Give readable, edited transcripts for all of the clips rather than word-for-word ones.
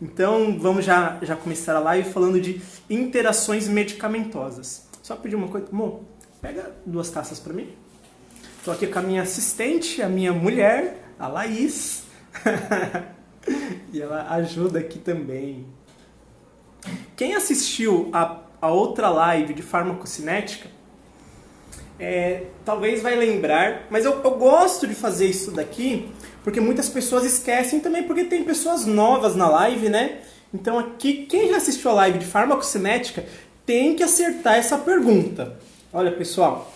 Então vamos já começar a live falando de interações medicamentosas. Só pedir uma coisa, amor, pega 2 taças para mim. Estou aqui com a minha assistente, a minha mulher, a Laís. E ela ajuda aqui também. Quem assistiu a outra live de farmacocinética, talvez vai lembrar, mas eu gosto de fazer isso daqui, porque muitas pessoas esquecem também, porque tem pessoas novas na live, né? Então aqui, quem já assistiu a live de farmacocinética, tem que acertar essa pergunta. Olha, pessoal,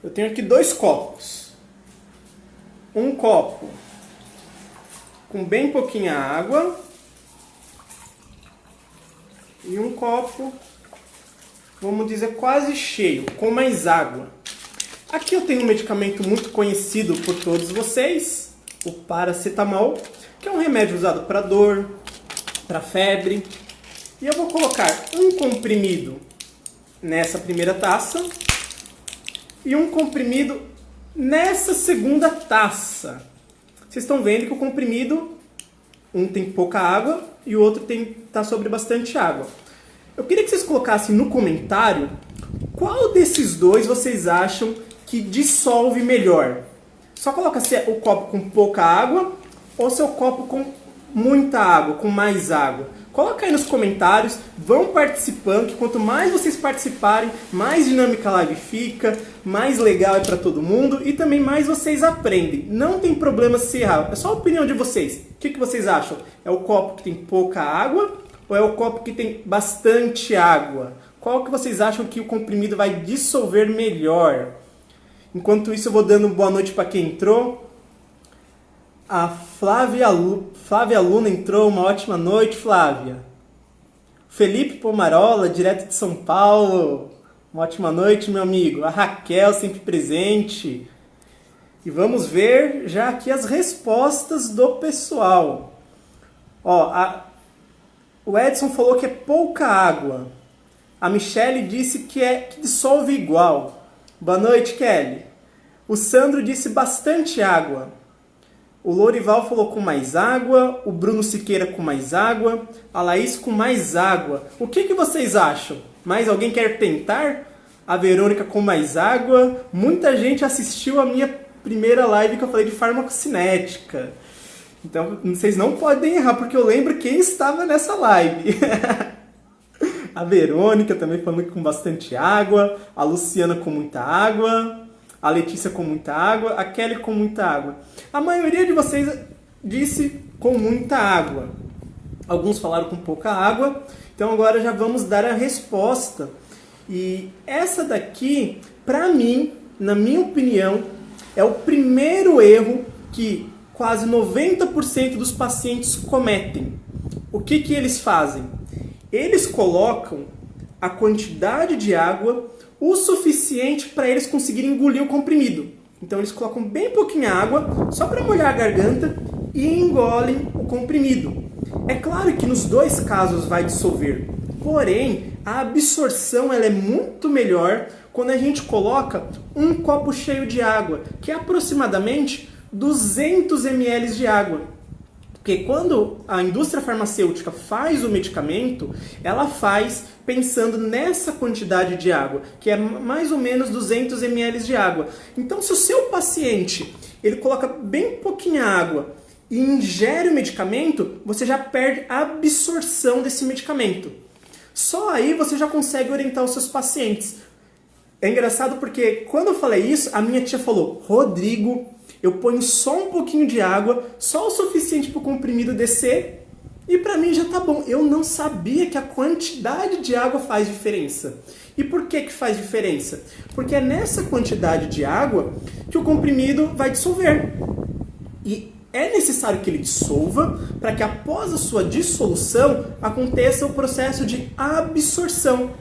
eu tenho aqui 2 copos. Um copo com bem pouquinha água e um copo, vamos dizer, quase cheio, com mais água. Aqui eu tenho um medicamento muito conhecido por todos vocês, o paracetamol, que é um remédio usado para dor, para febre. E eu vou colocar um comprimido nessa primeira taça e um comprimido nessa segunda taça. Vocês estão vendo que o comprimido, um tem pouca água e o outro está sobre bastante água. Eu queria que vocês colocassem no comentário qual desses dois vocês acham que dissolve melhor. Só coloca se é o copo com pouca água ou se é o copo com muita água, com mais água. Coloca aí nos comentários, vão participando, que quanto mais vocês participarem, mais dinâmica a live fica, mais legal é para todo mundo e também mais vocês aprendem. Não tem problema se errar, é só a opinião de vocês. O que vocês acham? É o copo que tem pouca água ou é o copo que tem bastante água? Qual que vocês acham que o comprimido vai dissolver melhor? Enquanto isso, eu vou dando boa noite para quem entrou. A Flávia Luna entrou, uma ótima noite, Flávia. Felipe Pomarola, direto de São Paulo. Uma ótima noite, meu amigo. A Raquel, sempre presente. E vamos ver já aqui as respostas do pessoal. O Edson falou que é pouca água. A Michele disse que dissolve igual. Boa noite, Kelly. O Sandro disse bastante água. O Lorival falou com mais água. O Bruno Siqueira com mais água. A Laís com mais água. O que vocês acham? Mais alguém quer tentar? A Verônica com mais água. Muita gente assistiu a minha primeira live que eu falei de farmacocinética. Então, vocês não podem errar, porque eu lembro quem estava nessa live. A Verônica também falando com bastante água, a Luciana com muita água, a Letícia com muita água, a Kelly com muita água. A maioria de vocês disse com muita água. Alguns falaram com pouca água, então agora já vamos dar a resposta. E essa daqui, para mim, na minha opinião, é o primeiro erro que quase 90% dos pacientes cometem. O que eles fazem? Eles colocam a quantidade de água o suficiente para eles conseguirem engolir o comprimido. Então eles colocam bem pouquinha água, só para molhar a garganta, e engolem o comprimido. É claro que nos 2 casos vai dissolver, porém a absorção ela é muito melhor quando a gente coloca um copo cheio de água, que é aproximadamente 200 ml de água. Porque quando a indústria farmacêutica faz o medicamento, ela faz pensando nessa quantidade de água, que é mais ou menos 200 ml de água. Então, se o seu paciente ele coloca bem pouquinha água e ingere o medicamento, você já perde a absorção desse medicamento. Só aí você já consegue orientar os seus pacientes. É engraçado porque quando eu falei isso, a minha tia falou: Rodrigo, eu ponho só um pouquinho de água, só o suficiente para o comprimido descer, e para mim já tá bom. Eu não sabia que a quantidade de água faz diferença. E por que faz diferença? Porque é nessa quantidade de água que o comprimido vai dissolver. E é necessário que ele dissolva para que após a sua dissolução aconteça o processo de absorção.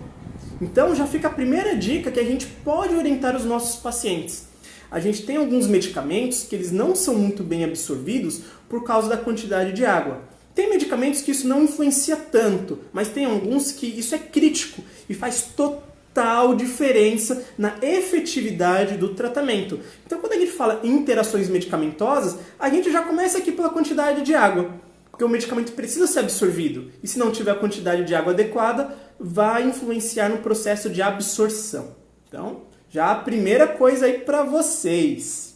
Então já fica a primeira dica que a gente pode orientar os nossos pacientes. A gente tem alguns medicamentos que eles não são muito bem absorvidos por causa da quantidade de água. Tem medicamentos que isso não influencia tanto, mas tem alguns que isso é crítico e faz total diferença na efetividade do tratamento. Então, quando a gente fala em interações medicamentosas, a gente já começa aqui pela quantidade de água. porque o medicamento precisa ser absorvido. E se não tiver a quantidade de água adequada, vai influenciar no processo de absorção. Então, já a primeira coisa aí para vocês.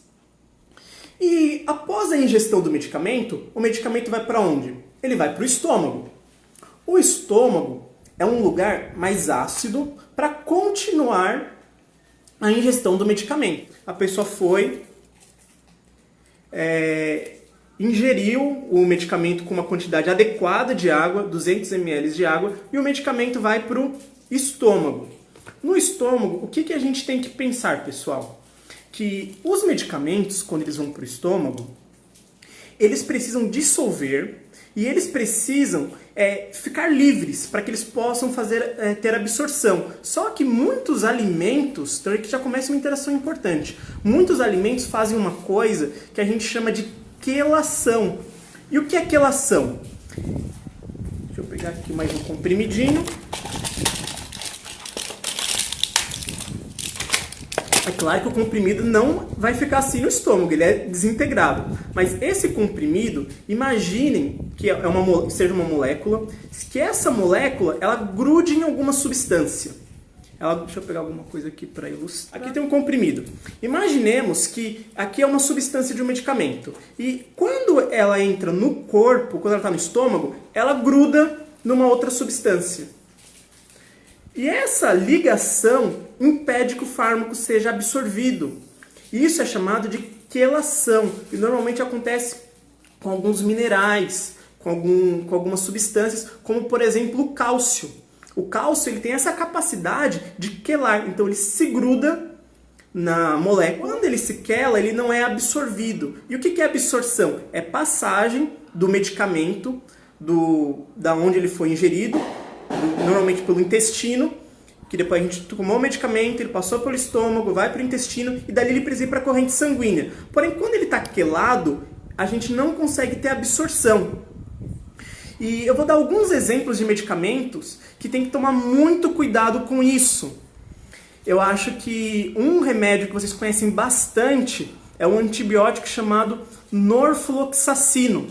E após a ingestão do medicamento, o medicamento vai para onde? Ele vai para o estômago. O estômago é um lugar mais ácido para continuar a ingestão do medicamento. A pessoa foi, ingeriu o medicamento com uma quantidade adequada de água, 200 ml de água, e o medicamento vai para o estômago. No estômago, o que a gente tem que pensar, pessoal? Que os medicamentos, quando eles vão para o estômago, eles precisam dissolver e eles precisam ficar livres para que eles possam ter absorção. Só que muitos alimentos, então aqui já começa uma interação importante, muitos alimentos fazem uma coisa que a gente chama de quelação. E o que é quelação? Deixa eu pegar aqui mais um comprimidinho. É claro que o comprimido não vai ficar assim no estômago, ele é desintegrado. Mas esse comprimido, imaginem que seja uma molécula, que essa molécula ela grude em alguma substância. Deixa eu pegar alguma coisa aqui para ilustrar. Aqui tem um comprimido. Imaginemos que aqui é uma substância de um medicamento. E quando ela entra no corpo, quando ela está no estômago, ela gruda numa outra substância. E essa ligação impede que o fármaco seja absorvido. Isso é chamado de quelação. E normalmente acontece com alguns minerais, com algumas substâncias, como por exemplo o cálcio. O cálcio ele tem essa capacidade de quelar, então ele se gruda na molécula. Quando ele se quela, ele não é absorvido. E o que é absorção? É passagem do medicamento, da onde ele foi ingerido, normalmente pelo intestino, que depois a gente tomou o medicamento, ele passou pelo estômago, vai para o intestino e dali ele precisa ir para a corrente sanguínea. Porém, quando ele está quelado, a gente não consegue ter absorção. E eu vou dar alguns exemplos de medicamentos que tem que tomar muito cuidado com isso. Eu acho que um remédio que vocês conhecem bastante é um antibiótico chamado norfloxacino.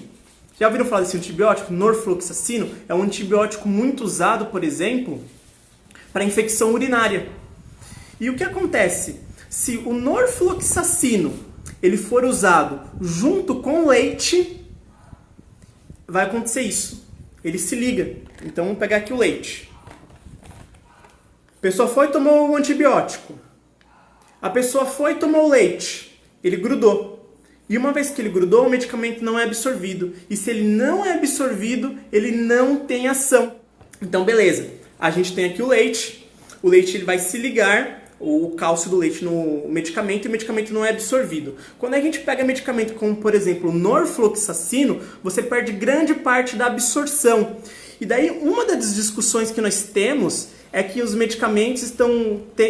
Já ouviram falar desse antibiótico? Norfloxacino é um antibiótico muito usado, por exemplo, para infecção urinária. E o que acontece? Se o norfloxacino ele for usado junto com leite, vai acontecer isso. Ele se liga. Então vamos pegar aqui o leite. A pessoa foi e tomou o antibiótico. A pessoa foi e tomou o leite. Ele grudou. E uma vez que ele grudou, o medicamento não é absorvido. E se ele não é absorvido, ele não tem ação. Então, beleza. A gente tem aqui o leite. O leite ele vai se ligar, o cálcio do leite no medicamento, e o medicamento não é absorvido. Quando a gente pega medicamento como, por exemplo, norfloxacino, você perde grande parte da absorção. E daí, uma das discussões que nós temos é que os medicamentos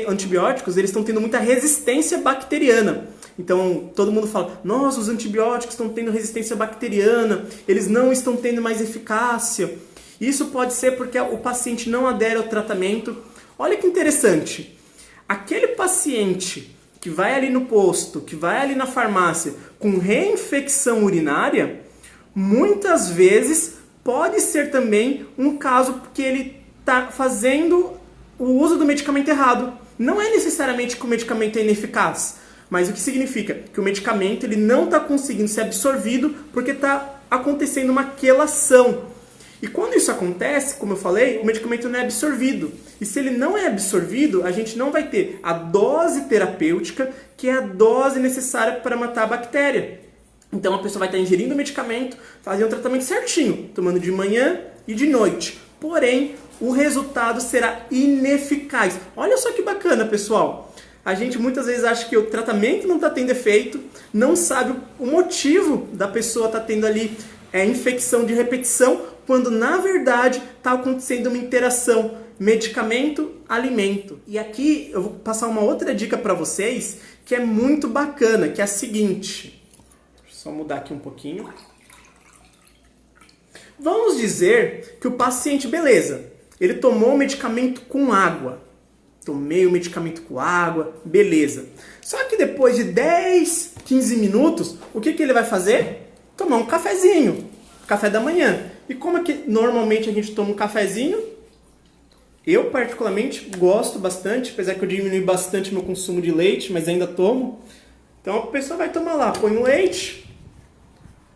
antibióticos, eles estão tendo muita resistência bacteriana. Então, todo mundo fala, nossa, os antibióticos estão tendo resistência bacteriana, eles não estão tendo mais eficácia. Isso pode ser porque o paciente não adere ao tratamento. Olha que interessante. Aquele paciente que vai ali no posto, que vai ali na farmácia com reinfecção urinária, muitas vezes pode ser também um caso porque ele está fazendo o uso do medicamento errado. Não é necessariamente que o medicamento é ineficaz, mas o que significa? Que o medicamento ele não está conseguindo ser absorvido porque está acontecendo uma quelação. E quando isso acontece, como eu falei, o medicamento não é absorvido. E se ele não é absorvido, a gente não vai ter a dose terapêutica, que é a dose necessária para matar a bactéria. Então a pessoa vai estar ingerindo o medicamento, fazendo o tratamento certinho, tomando de manhã e de noite. Porém, o resultado será ineficaz. Olha só que bacana, pessoal. A gente muitas vezes acha que o tratamento não está tendo efeito, não sabe o motivo da pessoa estar tendo ali infecção de repetição, quando na verdade está acontecendo uma interação medicamento-alimento. E aqui eu vou passar uma outra dica para vocês que é muito bacana, que é a seguinte. Deixa eu só mudar aqui um pouquinho. Vamos dizer que o paciente, beleza, ele tomou o medicamento com água. Tomei o medicamento com água, beleza. Só que depois de 10, 15 minutos, o que ele vai fazer? Tomar um cafezinho. café da manhã. E como é que normalmente a gente toma um cafezinho? Eu particularmente gosto bastante, apesar que eu diminui bastante meu consumo de leite, mas ainda tomo. Então a pessoa vai tomar lá, põe um leite,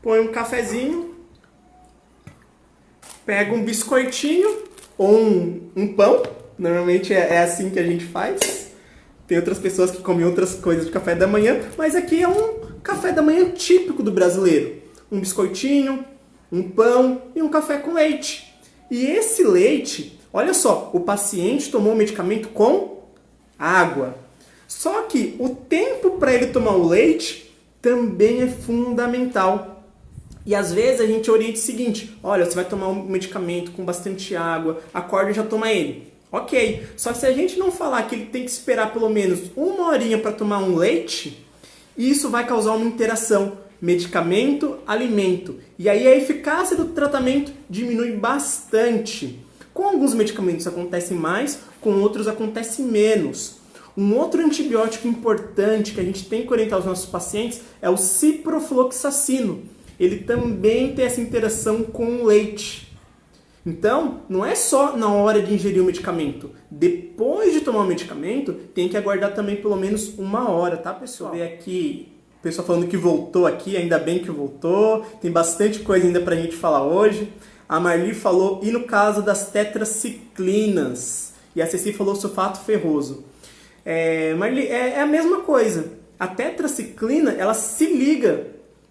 põe um cafezinho, pega um biscoitinho ou um pão. Normalmente é assim que a gente faz. Tem outras pessoas que comem outras coisas de café da manhã, mas aqui é um café da manhã típico do brasileiro. Um biscoitinho, um pão e um café com leite. E esse leite, olha só, o paciente tomou o medicamento com água. Só que o tempo para ele tomar o leite também é fundamental. E às vezes a gente orienta o seguinte, olha, você vai tomar um medicamento com bastante água, acorda e já toma ele. Ok, só que se a gente não falar que ele tem que esperar pelo menos 1 horinha para tomar um leite, isso vai causar uma interação medicamento-alimento. E aí a eficácia do tratamento diminui bastante. Com alguns medicamentos acontece mais, com outros acontece menos. Um outro antibiótico importante que a gente tem que orientar os nossos pacientes é o ciprofloxacino. Ele também tem essa interação com o leite. Então, não é só na hora de ingerir o medicamento. Depois de tomar o medicamento, tem que aguardar também pelo menos 1 hora, tá, pessoal? Ver aqui, o pessoal falando que voltou aqui, ainda bem que voltou. Tem bastante coisa ainda pra gente falar hoje. A Marli falou, e no caso das tetraciclinas? E a Ceci falou sulfato ferroso. Marli, é a mesma coisa. A tetraciclina, ela se liga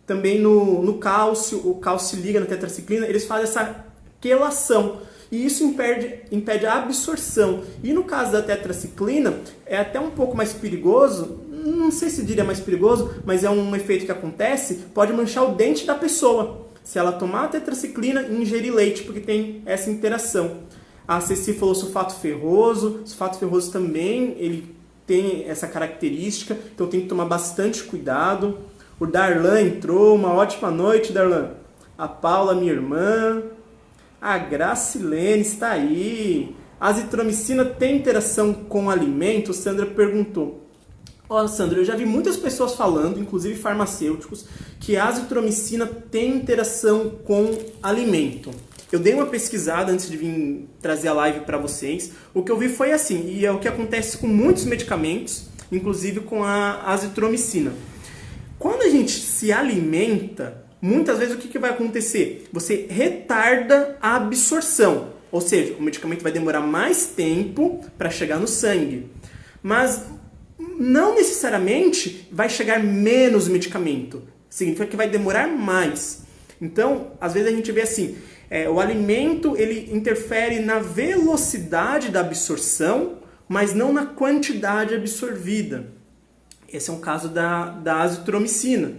também no cálcio, o cálcio se liga na tetraciclina, eles fazem essa quelação. E isso impede a absorção. E no caso da tetraciclina, é até um pouco mais perigoso, não sei se diria mais perigoso, mas é um efeito que acontece, pode manchar o dente da pessoa, se ela tomar a tetraciclina e ingerir leite, porque tem essa interação. A Ceci falou sulfato ferroso também, ele tem essa característica, então tem que tomar bastante cuidado. O Darlan entrou, uma ótima noite, Darlan. A Paula, minha irmã. A Gracilene está aí. A azitromicina tem interação com alimento? Sandra perguntou. Sandra, eu já vi muitas pessoas falando, inclusive farmacêuticos, que a azitromicina tem interação com alimento. Eu dei uma pesquisada antes de vir trazer a live para vocês. O que eu vi foi assim, e é o que acontece com muitos medicamentos, inclusive com a azitromicina. Quando a gente se alimenta, muitas vezes o que vai acontecer? Você retarda a absorção, ou seja, o medicamento vai demorar mais tempo para chegar no sangue. Mas não necessariamente vai chegar menos medicamento, significa que vai demorar mais. Então, às vezes a gente vê assim, o alimento ele interfere na velocidade da absorção, mas não na quantidade absorvida. Esse é um caso da azitromicina.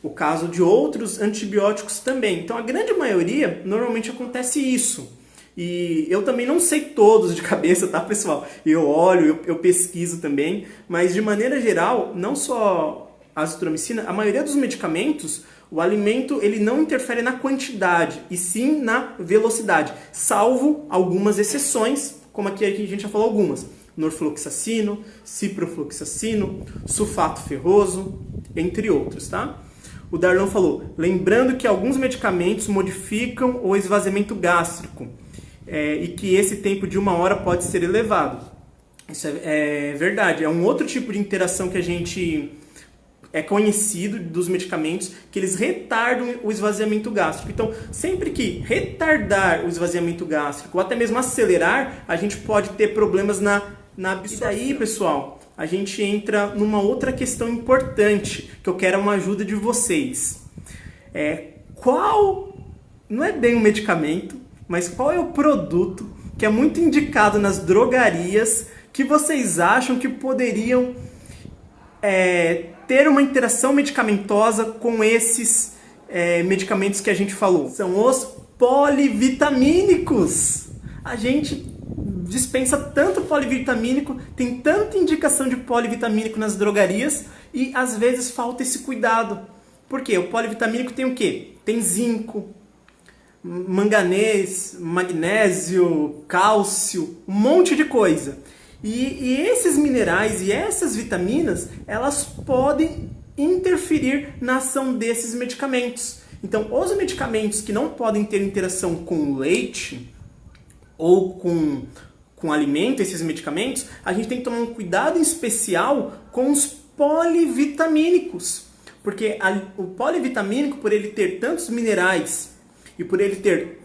O caso de outros antibióticos também. Então, a grande maioria, normalmente acontece isso. E eu também não sei todos de cabeça, tá, pessoal? Eu olho, eu pesquiso também. Mas, de maneira geral, não só a azitromicina, a maioria dos medicamentos, o alimento ele não interfere na quantidade, e sim na velocidade. Salvo algumas exceções, como aqui a gente já falou algumas. Norfloxacino, ciprofloxacino, sulfato ferroso, entre outros, tá? O Darlan falou, lembrando que alguns medicamentos modificam o esvaziamento gástrico e que esse tempo de 1 hora pode ser elevado. Isso é verdade, é um outro tipo de interação que a gente é conhecido dos medicamentos, que eles retardam o esvaziamento gástrico. Então, sempre que retardar o esvaziamento gástrico ou até mesmo acelerar, a gente pode ter problemas na absorção. E daí, pessoal, a gente entra numa outra questão importante, que eu quero uma ajuda de vocês. Qual, não é bem um medicamento, mas qual é o produto que é muito indicado nas drogarias que vocês acham que poderiam ter uma interação medicamentosa com esses medicamentos que a gente falou? São os polivitamínicos. A gente dispensa tanto polivitamínico, tem tanta indicação de polivitamínico nas drogarias e às vezes falta esse cuidado. Por quê? O polivitamínico tem o quê? Tem zinco, manganês, magnésio, cálcio, um monte de coisa. E esses minerais e essas vitaminas, elas podem interferir na ação desses medicamentos. Então, os medicamentos que não podem ter interação com leite ou com alimento, esses medicamentos, a gente tem que tomar um cuidado especial com os polivitamínicos. Porque o polivitamínico, por ele ter tantos minerais e por ele ter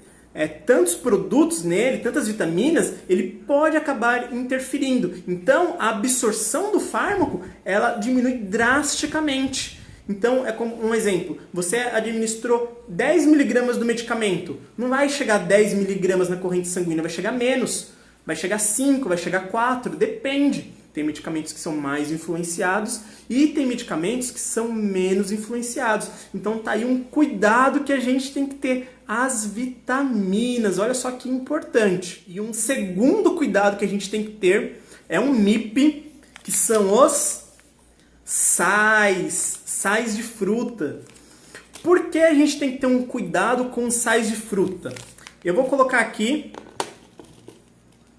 tantos produtos nele, tantas vitaminas, ele pode acabar interferindo. Então, a absorção do fármaco, ela diminui drasticamente. Então, é como um exemplo, você administrou 10 miligramas do medicamento, não vai chegar a 10 miligramas na corrente sanguínea, vai chegar menos, vai chegar a 5, vai chegar a 4, depende. Tem medicamentos que são mais influenciados e tem medicamentos que são menos influenciados. Então tá aí um cuidado que a gente tem que ter. As vitaminas, olha só que importante. E um segundo cuidado que a gente tem que ter é um MIP, que são os sais de fruta. Por que a gente tem que ter um cuidado com sais de fruta? Eu vou colocar aqui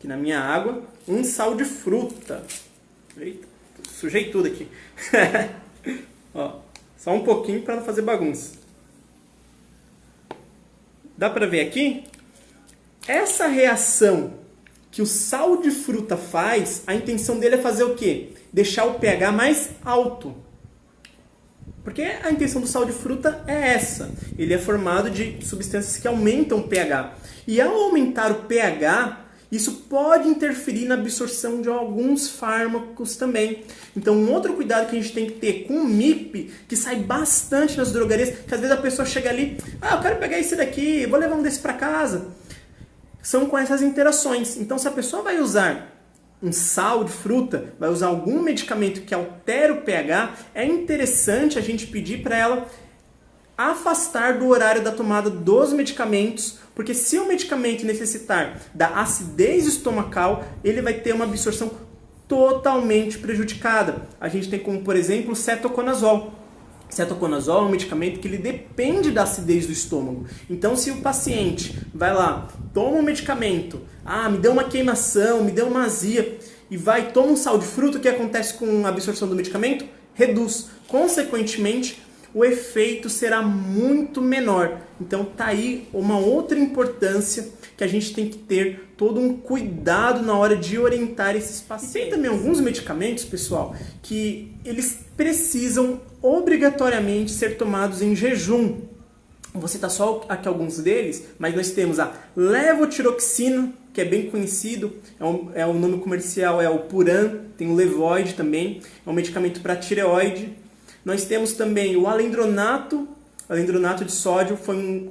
na minha água, um sal de fruta. Eita, sujei tudo aqui. Ó, só um pouquinho para não fazer bagunça. Dá para ver aqui? Essa reação que o sal de fruta faz, a intenção dele é fazer o quê? Deixar o pH mais alto. Porque a intenção do sal de fruta é essa. Ele é formado de substâncias que aumentam o pH. E ao aumentar o pH, isso pode interferir na absorção de alguns fármacos também. Então, um outro cuidado que a gente tem que ter com o MIP, que sai bastante nas drogarias, que às vezes a pessoa chega ali, eu quero pegar esse daqui, vou levar um desse para casa. São com essas interações. Então, se a pessoa vai usar um sal de fruta, vai usar algum medicamento que altera o pH, é interessante a gente pedir para ela afastar do horário da tomada dos medicamentos, porque se o medicamento necessitar da acidez estomacal, ele vai ter uma absorção totalmente prejudicada. A gente tem como, por exemplo, o cetoconazol. Cetoconazol é um medicamento que ele depende da acidez do estômago. Então, se o paciente vai lá, toma um medicamento, me deu uma queimação, me deu uma azia, e toma um sal de fruta, o que acontece com a absorção do medicamento? Reduz. Consequentemente, o efeito será muito menor. Então tá aí uma outra importância que a gente tem que ter todo um cuidado na hora de orientar esses pacientes. E tem também alguns medicamentos, pessoal, que eles precisam obrigatoriamente ser tomados em jejum. Vou citar só aqui alguns deles, mas nós temos a levotiroxina, que é bem conhecido, o nome comercial é o Puran, tem o Levoide também, é um medicamento para tireoide. Nós temos também o alendronato de sódio,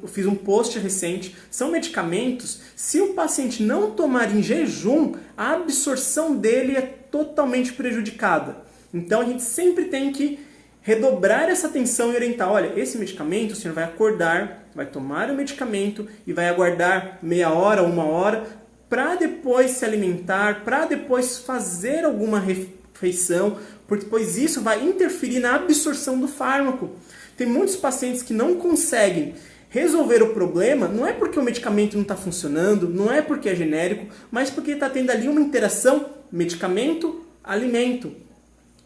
eu fiz um post recente. São medicamentos, se o paciente não tomar em jejum, a absorção dele é totalmente prejudicada. Então a gente sempre tem que redobrar essa atenção e orientar, olha, esse medicamento o senhor vai acordar, vai tomar o medicamento e vai aguardar meia hora, 1 hora, para depois se alimentar, para depois fazer alguma refeição, pois isso vai interferir na absorção do fármaco. Tem muitos pacientes que não conseguem resolver o problema, não é porque o medicamento não está funcionando, não é porque é genérico, mas porque está tendo ali uma interação medicamento-alimento.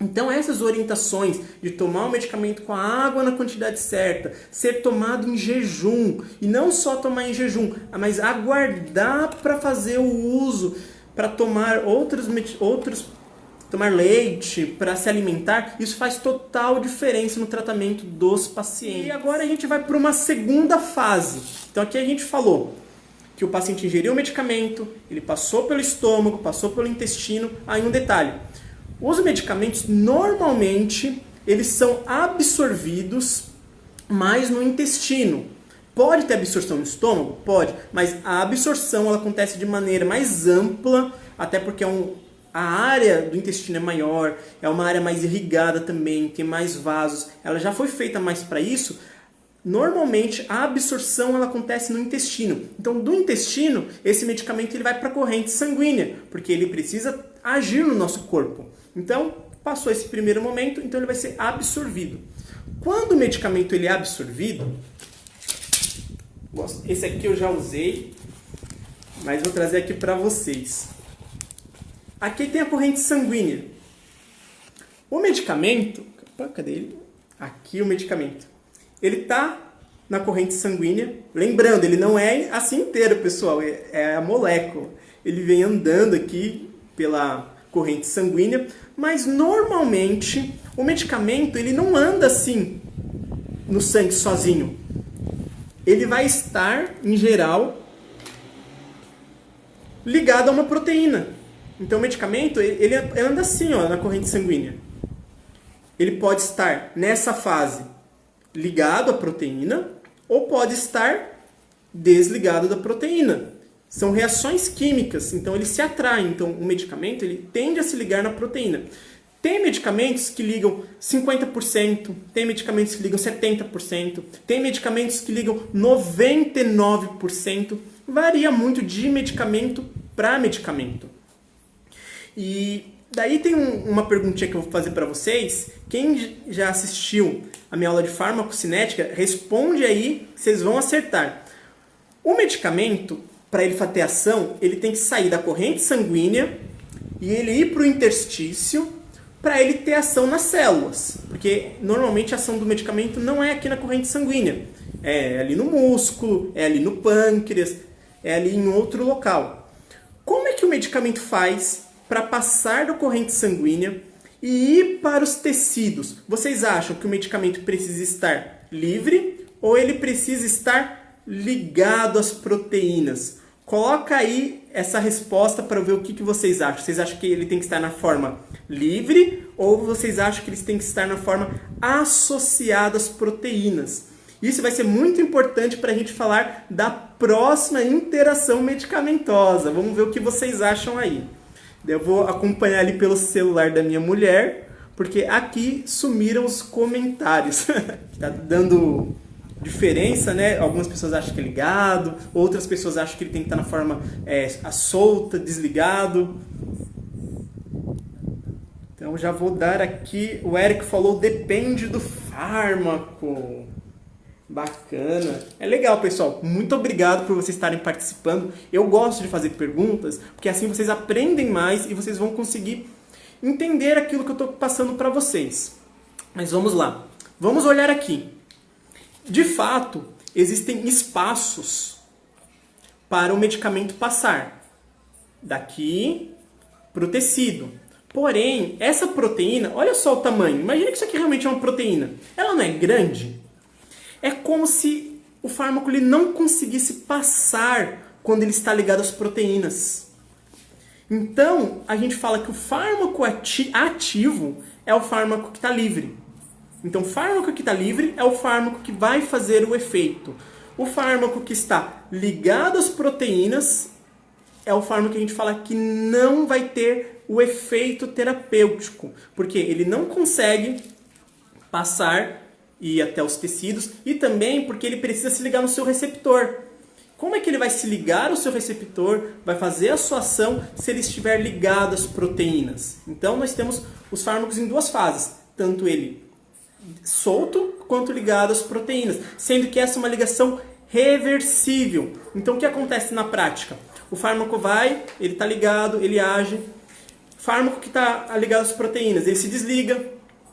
Então essas orientações de tomar o medicamento com a água na quantidade certa, ser tomado em jejum, e não só tomar em jejum, mas aguardar para fazer o uso, para tomar tomar leite, para se alimentar, isso faz total diferença no tratamento dos pacientes. E agora a gente vai para uma segunda fase. Então aqui a gente falou que o paciente ingeriu o medicamento, ele passou pelo estômago, passou pelo intestino. Aí um detalhe, os medicamentos normalmente eles são absorvidos mais no intestino. Pode ter absorção no estômago? Pode, mas a absorção ela acontece de maneira mais ampla, até porque a área do intestino é maior, é uma área mais irrigada também, tem mais vasos, ela já foi feita mais para isso. Normalmente a absorção ela acontece no intestino. Então do intestino, esse medicamento ele vai para a corrente sanguínea, porque ele precisa agir no nosso corpo. Então passou esse primeiro momento, então ele vai ser absorvido. Quando o medicamento ele é absorvido, esse aqui eu já usei, mas vou trazer aqui para vocês. Aqui tem a corrente sanguínea. O medicamento, cadê ele? Aqui o medicamento. Ele está na corrente sanguínea. Lembrando, ele não é assim inteiro, pessoal, é a molécula. Ele vem andando aqui pela corrente sanguínea, mas normalmente o medicamento ele não anda assim no sangue sozinho. Ele vai estar, em geral, ligado a uma proteína. Então o medicamento ele anda assim, ó, na corrente sanguínea. Ele pode estar nessa fase ligado à proteína ou pode estar desligado da proteína. São reações químicas, então eles se atraem. Então o medicamento ele tende a se ligar na proteína. Tem medicamentos que ligam 50%, tem medicamentos que ligam 70%, tem medicamentos que ligam 99%. Varia muito de medicamento para medicamento. E daí tem uma perguntinha que eu vou fazer para vocês. Quem já assistiu a minha aula de farmacocinética, responde aí, vocês vão acertar. O medicamento, para ele ter ação, ele tem que sair da corrente sanguínea e ele ir para o interstício para ele ter ação nas células. Porque normalmente a ação do medicamento não é aqui na corrente sanguínea. É ali no músculo, é ali no pâncreas, é ali em outro local. Como é que o medicamento faz para passar da corrente sanguínea e ir para os tecidos? Vocês acham que o medicamento precisa estar livre ou ele precisa estar ligado às proteínas? Coloca aí essa resposta para ver o que vocês acham. Vocês acham que ele tem que estar na forma livre ou vocês acham que ele tem que estar na forma associada às proteínas? Isso vai ser muito importante para a gente falar da próxima interação medicamentosa. Vamos ver o que vocês acham aí. Eu vou acompanhar ali pelo celular da minha mulher, porque aqui sumiram os comentários. Tá dando diferença, né? Algumas pessoas acham que é ligado, outras pessoas acham que ele tem que estar na forma solta, desligado. Então já vou dar aqui, o Eric falou, depende do fármaco. Bacana. É legal, pessoal. Muito obrigado por vocês estarem participando. Eu gosto de fazer perguntas, porque assim vocês aprendem mais e vocês vão conseguir entender aquilo que eu estou passando para vocês. Mas vamos lá. Vamos olhar aqui. De fato, existem espaços para o medicamento passar daqui para o tecido. Porém, essa proteína, olha só o tamanho. Imagina que isso aqui realmente é uma proteína. Ela não é grande? É como se o fármaco ele não conseguisse passar quando ele está ligado às proteínas. Então, a gente fala que o fármaco ativo é o fármaco que está livre. Então, o fármaco que está livre é o fármaco que vai fazer o efeito. O fármaco que está ligado às proteínas é o fármaco que a gente fala que não vai ter o efeito terapêutico, porque ele não consegue passar e ir até os tecidos, e também porque ele precisa se ligar no seu receptor. Como é que ele vai se ligar ao seu receptor, vai fazer a sua ação se ele estiver ligado às proteínas? Então nós temos os fármacos em duas fases, tanto ele solto quanto ligado às proteínas, sendo que essa é uma ligação reversível. Então o que acontece na prática? O fármaco vai, ele está ligado, ele age. Fármaco que está ligado às proteínas, ele se desliga,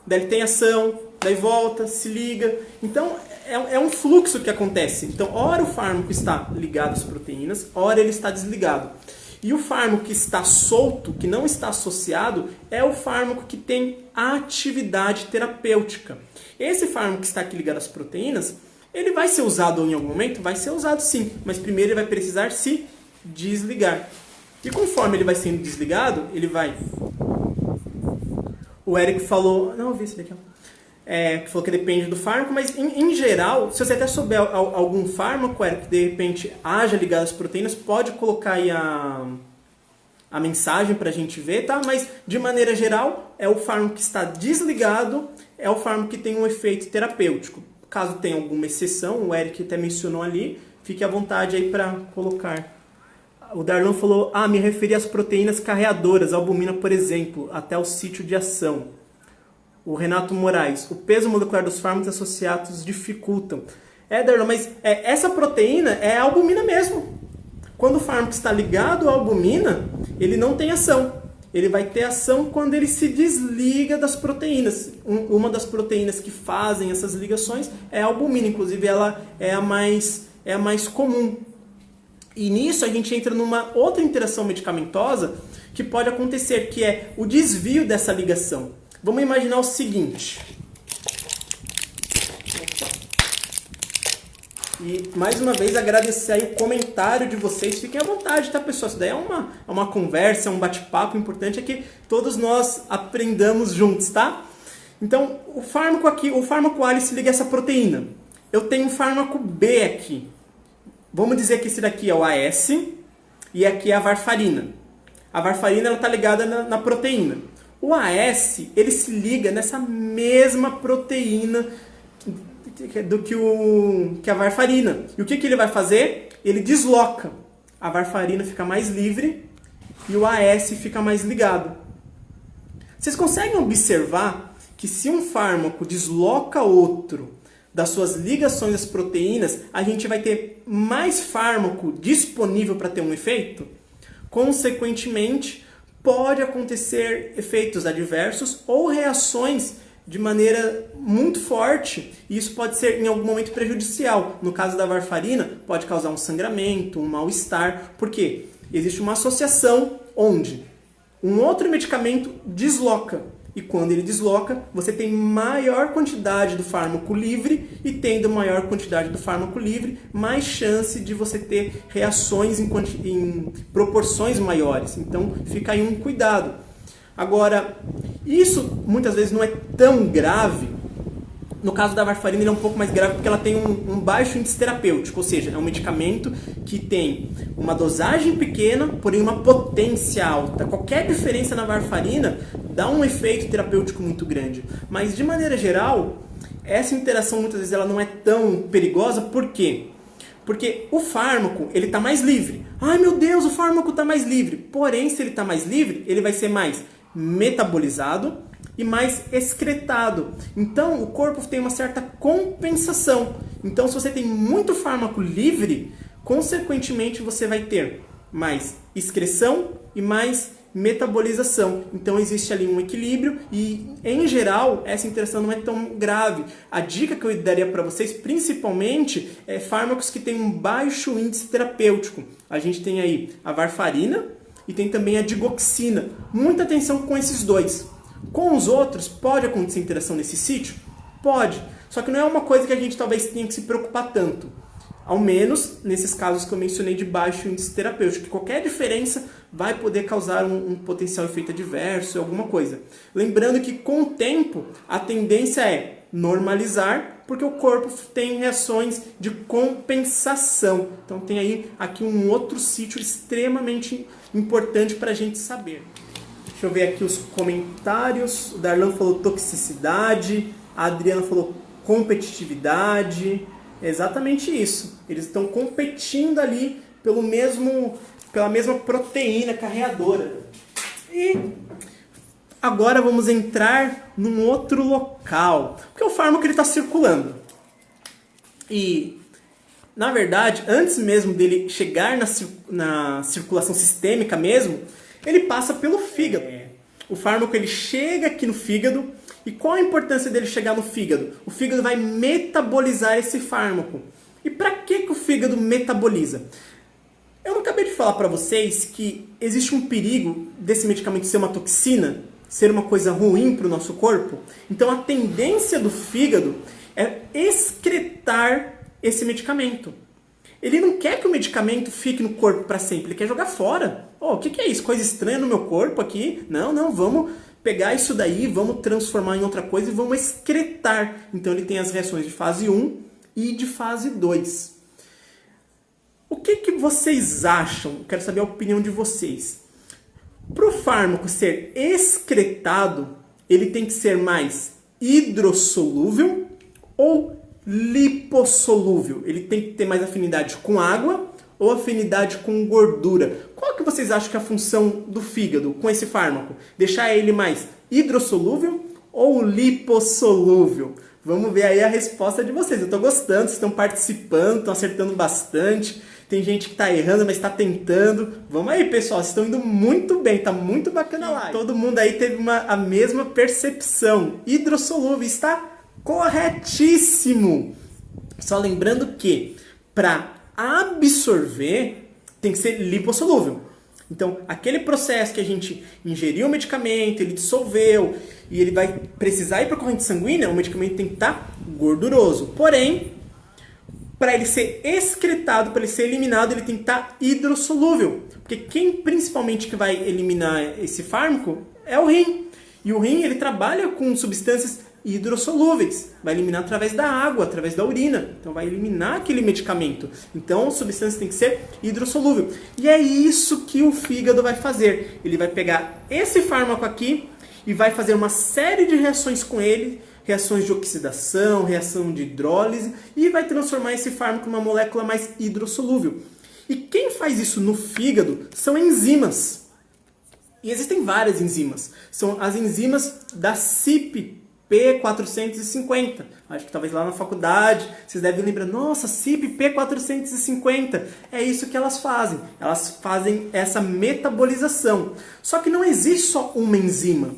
daí ele tem ação, daí volta, se liga. Então, é um fluxo que acontece. Então, ora o fármaco está ligado às proteínas, ora ele está desligado. E o fármaco que está solto, que não está associado, é o fármaco que tem atividade terapêutica. Esse fármaco que está aqui ligado às proteínas, ele vai ser usado em algum momento? Vai ser usado sim, mas primeiro ele vai precisar se desligar. E conforme ele vai sendo desligado, ele vai... O Eric falou... Não, eu vi esse daqui, ó. Que falou que depende do fármaco, mas em geral, se você até souber algum fármaco que de repente haja ligado às proteínas, pode colocar aí a mensagem para a gente ver, tá? Mas de maneira geral, é o fármaco que está desligado, é o fármaco que tem um efeito terapêutico. Caso tenha alguma exceção, o Eric até mencionou ali, fique à vontade aí para colocar. O Darlan falou, me referi às proteínas carreadoras, albumina, por exemplo, até o sítio de ação. O Renato Moraes, o peso molecular dos fármacos associados dificultam. Darlan, mas essa proteína é a albumina mesmo. Quando o fármaco está ligado à albumina, ele não tem ação. ele vai ter ação quando ele se desliga das proteínas. Uma das proteínas que fazem essas ligações é a albumina, inclusive ela é a mais comum. E nisso a gente entra numa outra interação medicamentosa que pode acontecer, que é o desvio dessa ligação. Vamos imaginar o seguinte. E, mais uma vez, agradecer aí o comentário de vocês. Fiquem à vontade, tá, pessoal? Isso daí é uma conversa, é um bate-papo. O importante é que todos nós aprendamos juntos, tá? Então, o fármaco aqui, o fármaco A, ele se liga a essa proteína. Eu tenho um fármaco B aqui. Vamos dizer que esse daqui é o AS e aqui é a varfarina. A varfarina está ligada na proteína. O AS, ele se liga nessa mesma proteína do que a varfarina. E o que ele vai fazer? Ele desloca. A varfarina fica mais livre e o AS fica mais ligado. Vocês conseguem observar que se um fármaco desloca outro das suas ligações às proteínas, a gente vai ter mais fármaco disponível para ter um efeito? Consequentemente, pode acontecer efeitos adversos ou reações de maneira muito forte, e isso pode ser em algum momento prejudicial. No caso da varfarina, pode causar um sangramento, um mal-estar. Por quê? Existe uma associação onde um outro medicamento desloca. E quando ele desloca, você tem maior quantidade do fármaco livre, e tendo maior quantidade do fármaco livre, mais chance de você ter reações em proporções maiores. Então, fica aí um cuidado. Agora, isso muitas vezes não é tão grave. No caso da varfarina, ele é um pouco mais grave porque ela tem um baixo índice terapêutico, ou seja, é um medicamento que tem uma dosagem pequena, porém uma potência alta. Qualquer diferença na varfarina dá um efeito terapêutico muito grande. Mas, de maneira geral, essa interação muitas vezes ela não é tão perigosa. Por quê? Porque o fármaco ele está mais livre. Ai meu Deus, o fármaco está mais livre. Porém, se ele está mais livre, ele vai ser mais metabolizado e mais excretado. Então, o corpo tem uma certa compensação. Então, se você tem muito fármaco livre, consequentemente você vai ter mais excreção e mais metabolização. Então, existe ali um equilíbrio e, em geral, essa interação não é tão grave. A dica que eu daria para vocês, principalmente, é fármacos que têm um baixo índice terapêutico. A gente tem aí a varfarina e tem também a digoxina. Muita atenção com esses dois. Com os outros, pode acontecer interação nesse sítio? Pode. Só que não é uma coisa que a gente talvez tenha que se preocupar tanto. Ao menos nesses casos que eu mencionei de baixo índice terapêutico. Que qualquer diferença vai poder causar um potencial efeito adverso, alguma coisa. Lembrando que com o tempo, a tendência é normalizar, porque o corpo tem reações de compensação. Então tem aí aqui um outro sítio extremamente importante para a gente saber. Deixa eu ver aqui os comentários. O Darlan falou toxicidade, a Adriana falou competitividade. É exatamente isso. Eles estão competindo ali pela mesma proteína carreadora. E agora vamos entrar num outro local. Porque o fármaco está circulando. E, na verdade, antes mesmo dele chegar na circulação sistêmica mesmo, ele passa pelo fígado. O fármaco ele chega aqui no fígado. E qual a importância dele chegar no fígado? O fígado vai metabolizar esse fármaco. E para que o fígado metaboliza? Eu não acabei de falar para vocês que existe um perigo desse medicamento ser uma toxina, ser uma coisa ruim para o nosso corpo? Então a tendência do fígado é excretar esse medicamento. Ele não quer que o medicamento fique no corpo para sempre, ele quer jogar fora. Oh, o que é isso? Coisa estranha no meu corpo aqui? Não, vamos pegar isso daí, vamos transformar em outra coisa e vamos excretar. Então ele tem as reações de fase 1 e de fase 2. O que vocês acham? Quero saber a opinião de vocês. Para o fármaco ser excretado, ele tem que ser mais hidrossolúvel ou lipossolúvel? Ele tem que ter mais afinidade com água ou afinidade com gordura? Qual que vocês acham que é a função do fígado com esse fármaco? Deixar ele mais hidrossolúvel ou lipossolúvel? Vamos ver aí a resposta de vocês. Eu estou gostando, vocês estão participando, estão acertando bastante. Tem gente que tá errando, mas tá tentando. Vamos aí, pessoal, vocês estão indo muito bem, tá muito bacana lá. Todo mundo aí teve a mesma percepção. Hidrossolúvel, está corretíssimo. Só lembrando que para absorver tem que ser lipossolúvel. Então, aquele processo que a gente ingeriu o medicamento, ele dissolveu e ele vai precisar ir para a corrente sanguínea, o medicamento tem que estar gorduroso. Porém, para ele ser excretado, para ele ser eliminado, ele tem que estar hidrossolúvel. Porque quem principalmente que vai eliminar esse fármaco é o rim. E o rim, ele trabalha com substâncias hidrossolúveis. Vai eliminar através da água, através da urina. Então vai eliminar aquele medicamento. Então a substância tem que ser hidrossolúvel. E é isso que o fígado vai fazer. Ele vai pegar esse fármaco aqui e vai fazer uma série de reações com ele, reações de oxidação, reação de hidrólise, e vai transformar esse fármaco em uma molécula mais hidrossolúvel. E quem faz isso no fígado são enzimas. E existem várias enzimas. São as enzimas da CYP450. Acho que talvez lá na faculdade vocês devem lembrar, nossa, CYP450. É isso que elas fazem. Elas fazem essa metabolização. Só que não existe só uma enzima.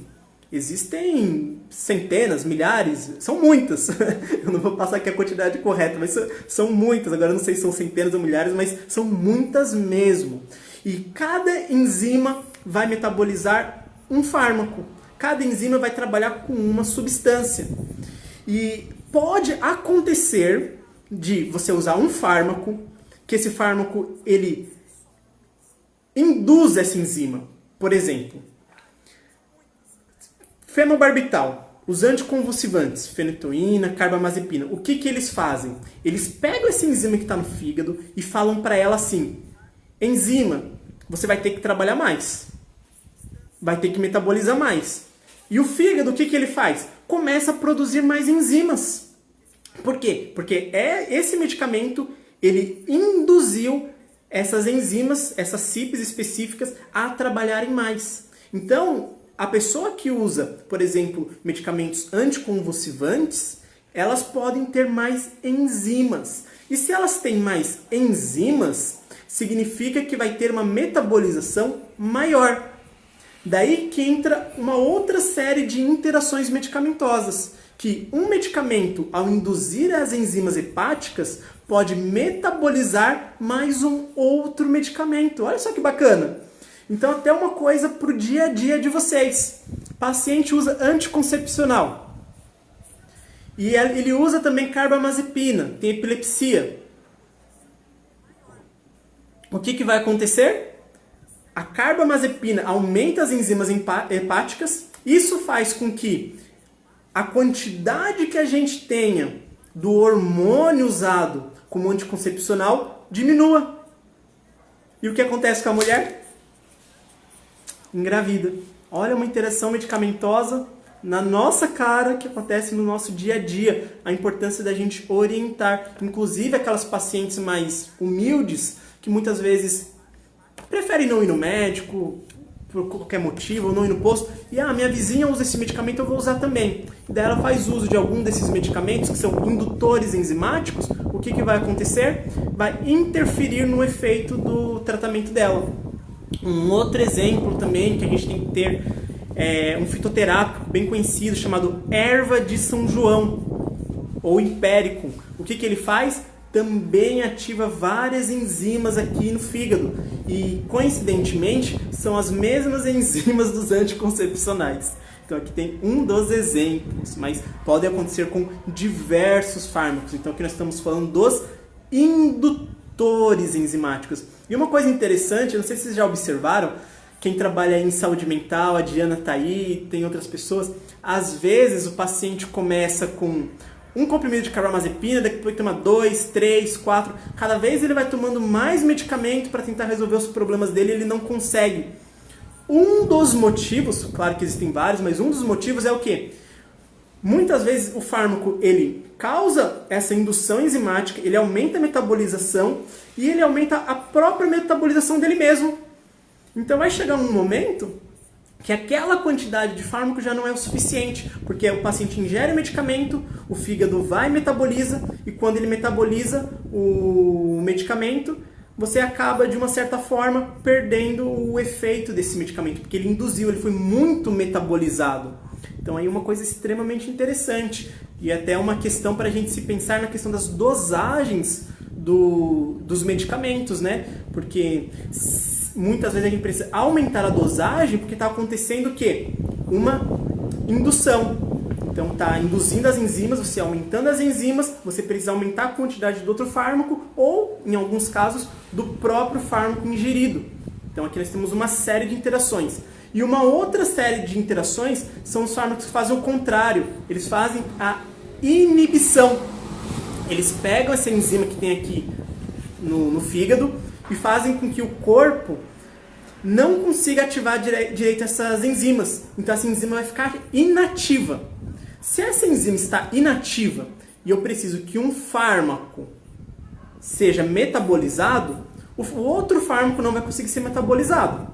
Existem centenas, milhares, são muitas. Eu não vou passar aqui a quantidade correta, mas são muitas. Agora eu não sei se são centenas ou milhares, mas são muitas mesmo. E cada enzima vai metabolizar um fármaco. Cada enzima vai trabalhar com uma substância. E pode acontecer de você usar um fármaco, que esse fármaco ele induz essa enzima. Por exemplo, fenobarbital, os anticonvulsivantes, fenitoína, carbamazepina. O que eles fazem? Eles pegam essa enzima que está no fígado e falam para ela assim: enzima, você vai ter que trabalhar mais. Vai ter que metabolizar mais. E o fígado, o que ele faz? Começa a produzir mais enzimas. Por quê? Porque esse medicamento, ele induziu essas enzimas, essas CYPs específicas, a trabalharem mais. Então, a pessoa que usa, por exemplo, medicamentos anticonvulsivantes, elas podem ter mais enzimas. E se elas têm mais enzimas, significa que vai ter uma metabolização maior. Daí que entra uma outra série de interações medicamentosas, que um medicamento, ao induzir as enzimas hepáticas, pode metabolizar mais um outro medicamento. Olha só que bacana! Então, até uma coisa para o dia a dia de vocês. O paciente usa anticoncepcional. E ele usa também carbamazepina, tem epilepsia. O que vai acontecer? A carbamazepina aumenta as enzimas hepáticas. Isso faz com que a quantidade que a gente tenha do hormônio usado como anticoncepcional diminua. E o que acontece com a mulher? Engravida. Olha uma interação medicamentosa na nossa cara que acontece no nosso dia a dia. A importância da gente orientar, inclusive aquelas pacientes mais humildes que muitas vezes preferem não ir no médico por qualquer motivo, ou não ir no posto, e minha vizinha usa esse medicamento, eu vou usar também. E daí ela faz uso de algum desses medicamentos que são indutores enzimáticos. O que vai acontecer? Vai interferir no efeito do tratamento dela. Um outro exemplo também que a gente tem que ter é um fitoterápico bem conhecido chamado erva de São João ou Hipericum. O que ele faz? Também ativa várias enzimas aqui no fígado e, coincidentemente, são as mesmas enzimas dos anticoncepcionais. Então aqui tem um dos exemplos, mas pode acontecer com diversos fármacos. Então aqui nós estamos falando dos indutores enzimáticos. E uma coisa interessante, não sei se vocês já observaram, quem trabalha em saúde mental, a Diana está aí, tem outras pessoas, às vezes o paciente começa com um comprimido de carbamazepina, depois toma 2, 3, 4, cada vez ele vai tomando mais medicamento para tentar resolver os problemas dele e ele não consegue. Um dos motivos, claro que existem vários, mas um dos motivos é o quê? Muitas vezes o fármaco ele causa essa indução enzimática, ele aumenta a metabolização e ele aumenta a própria metabolização dele mesmo. Então vai chegar um momento que aquela quantidade de fármaco já não é o suficiente, porque o paciente ingere o medicamento, o fígado vai e metaboliza, e quando ele metaboliza o medicamento, você acaba, de uma certa forma, perdendo o efeito desse medicamento, porque ele induziu, ele foi muito metabolizado. Então aí uma coisa extremamente interessante, e até uma questão para a gente se pensar na questão das dosagens dos medicamentos, né? Porque muitas vezes a gente precisa aumentar a dosagem porque está acontecendo o quê? Uma indução. Então está induzindo as enzimas, você aumentando as enzimas, você precisa aumentar a quantidade do outro fármaco ou, em alguns casos, do próprio fármaco ingerido. Então aqui nós temos uma série de interações. E uma outra série de interações são os fármacos que fazem o contrário. Eles fazem a inibição. Eles pegam essa enzima que tem aqui no fígado e fazem com que o corpo não consiga ativar direito essas enzimas. Então essa enzima vai ficar inativa. Se essa enzima está inativa e eu preciso que um fármaco seja metabolizado, o outro fármaco não vai conseguir ser metabolizado.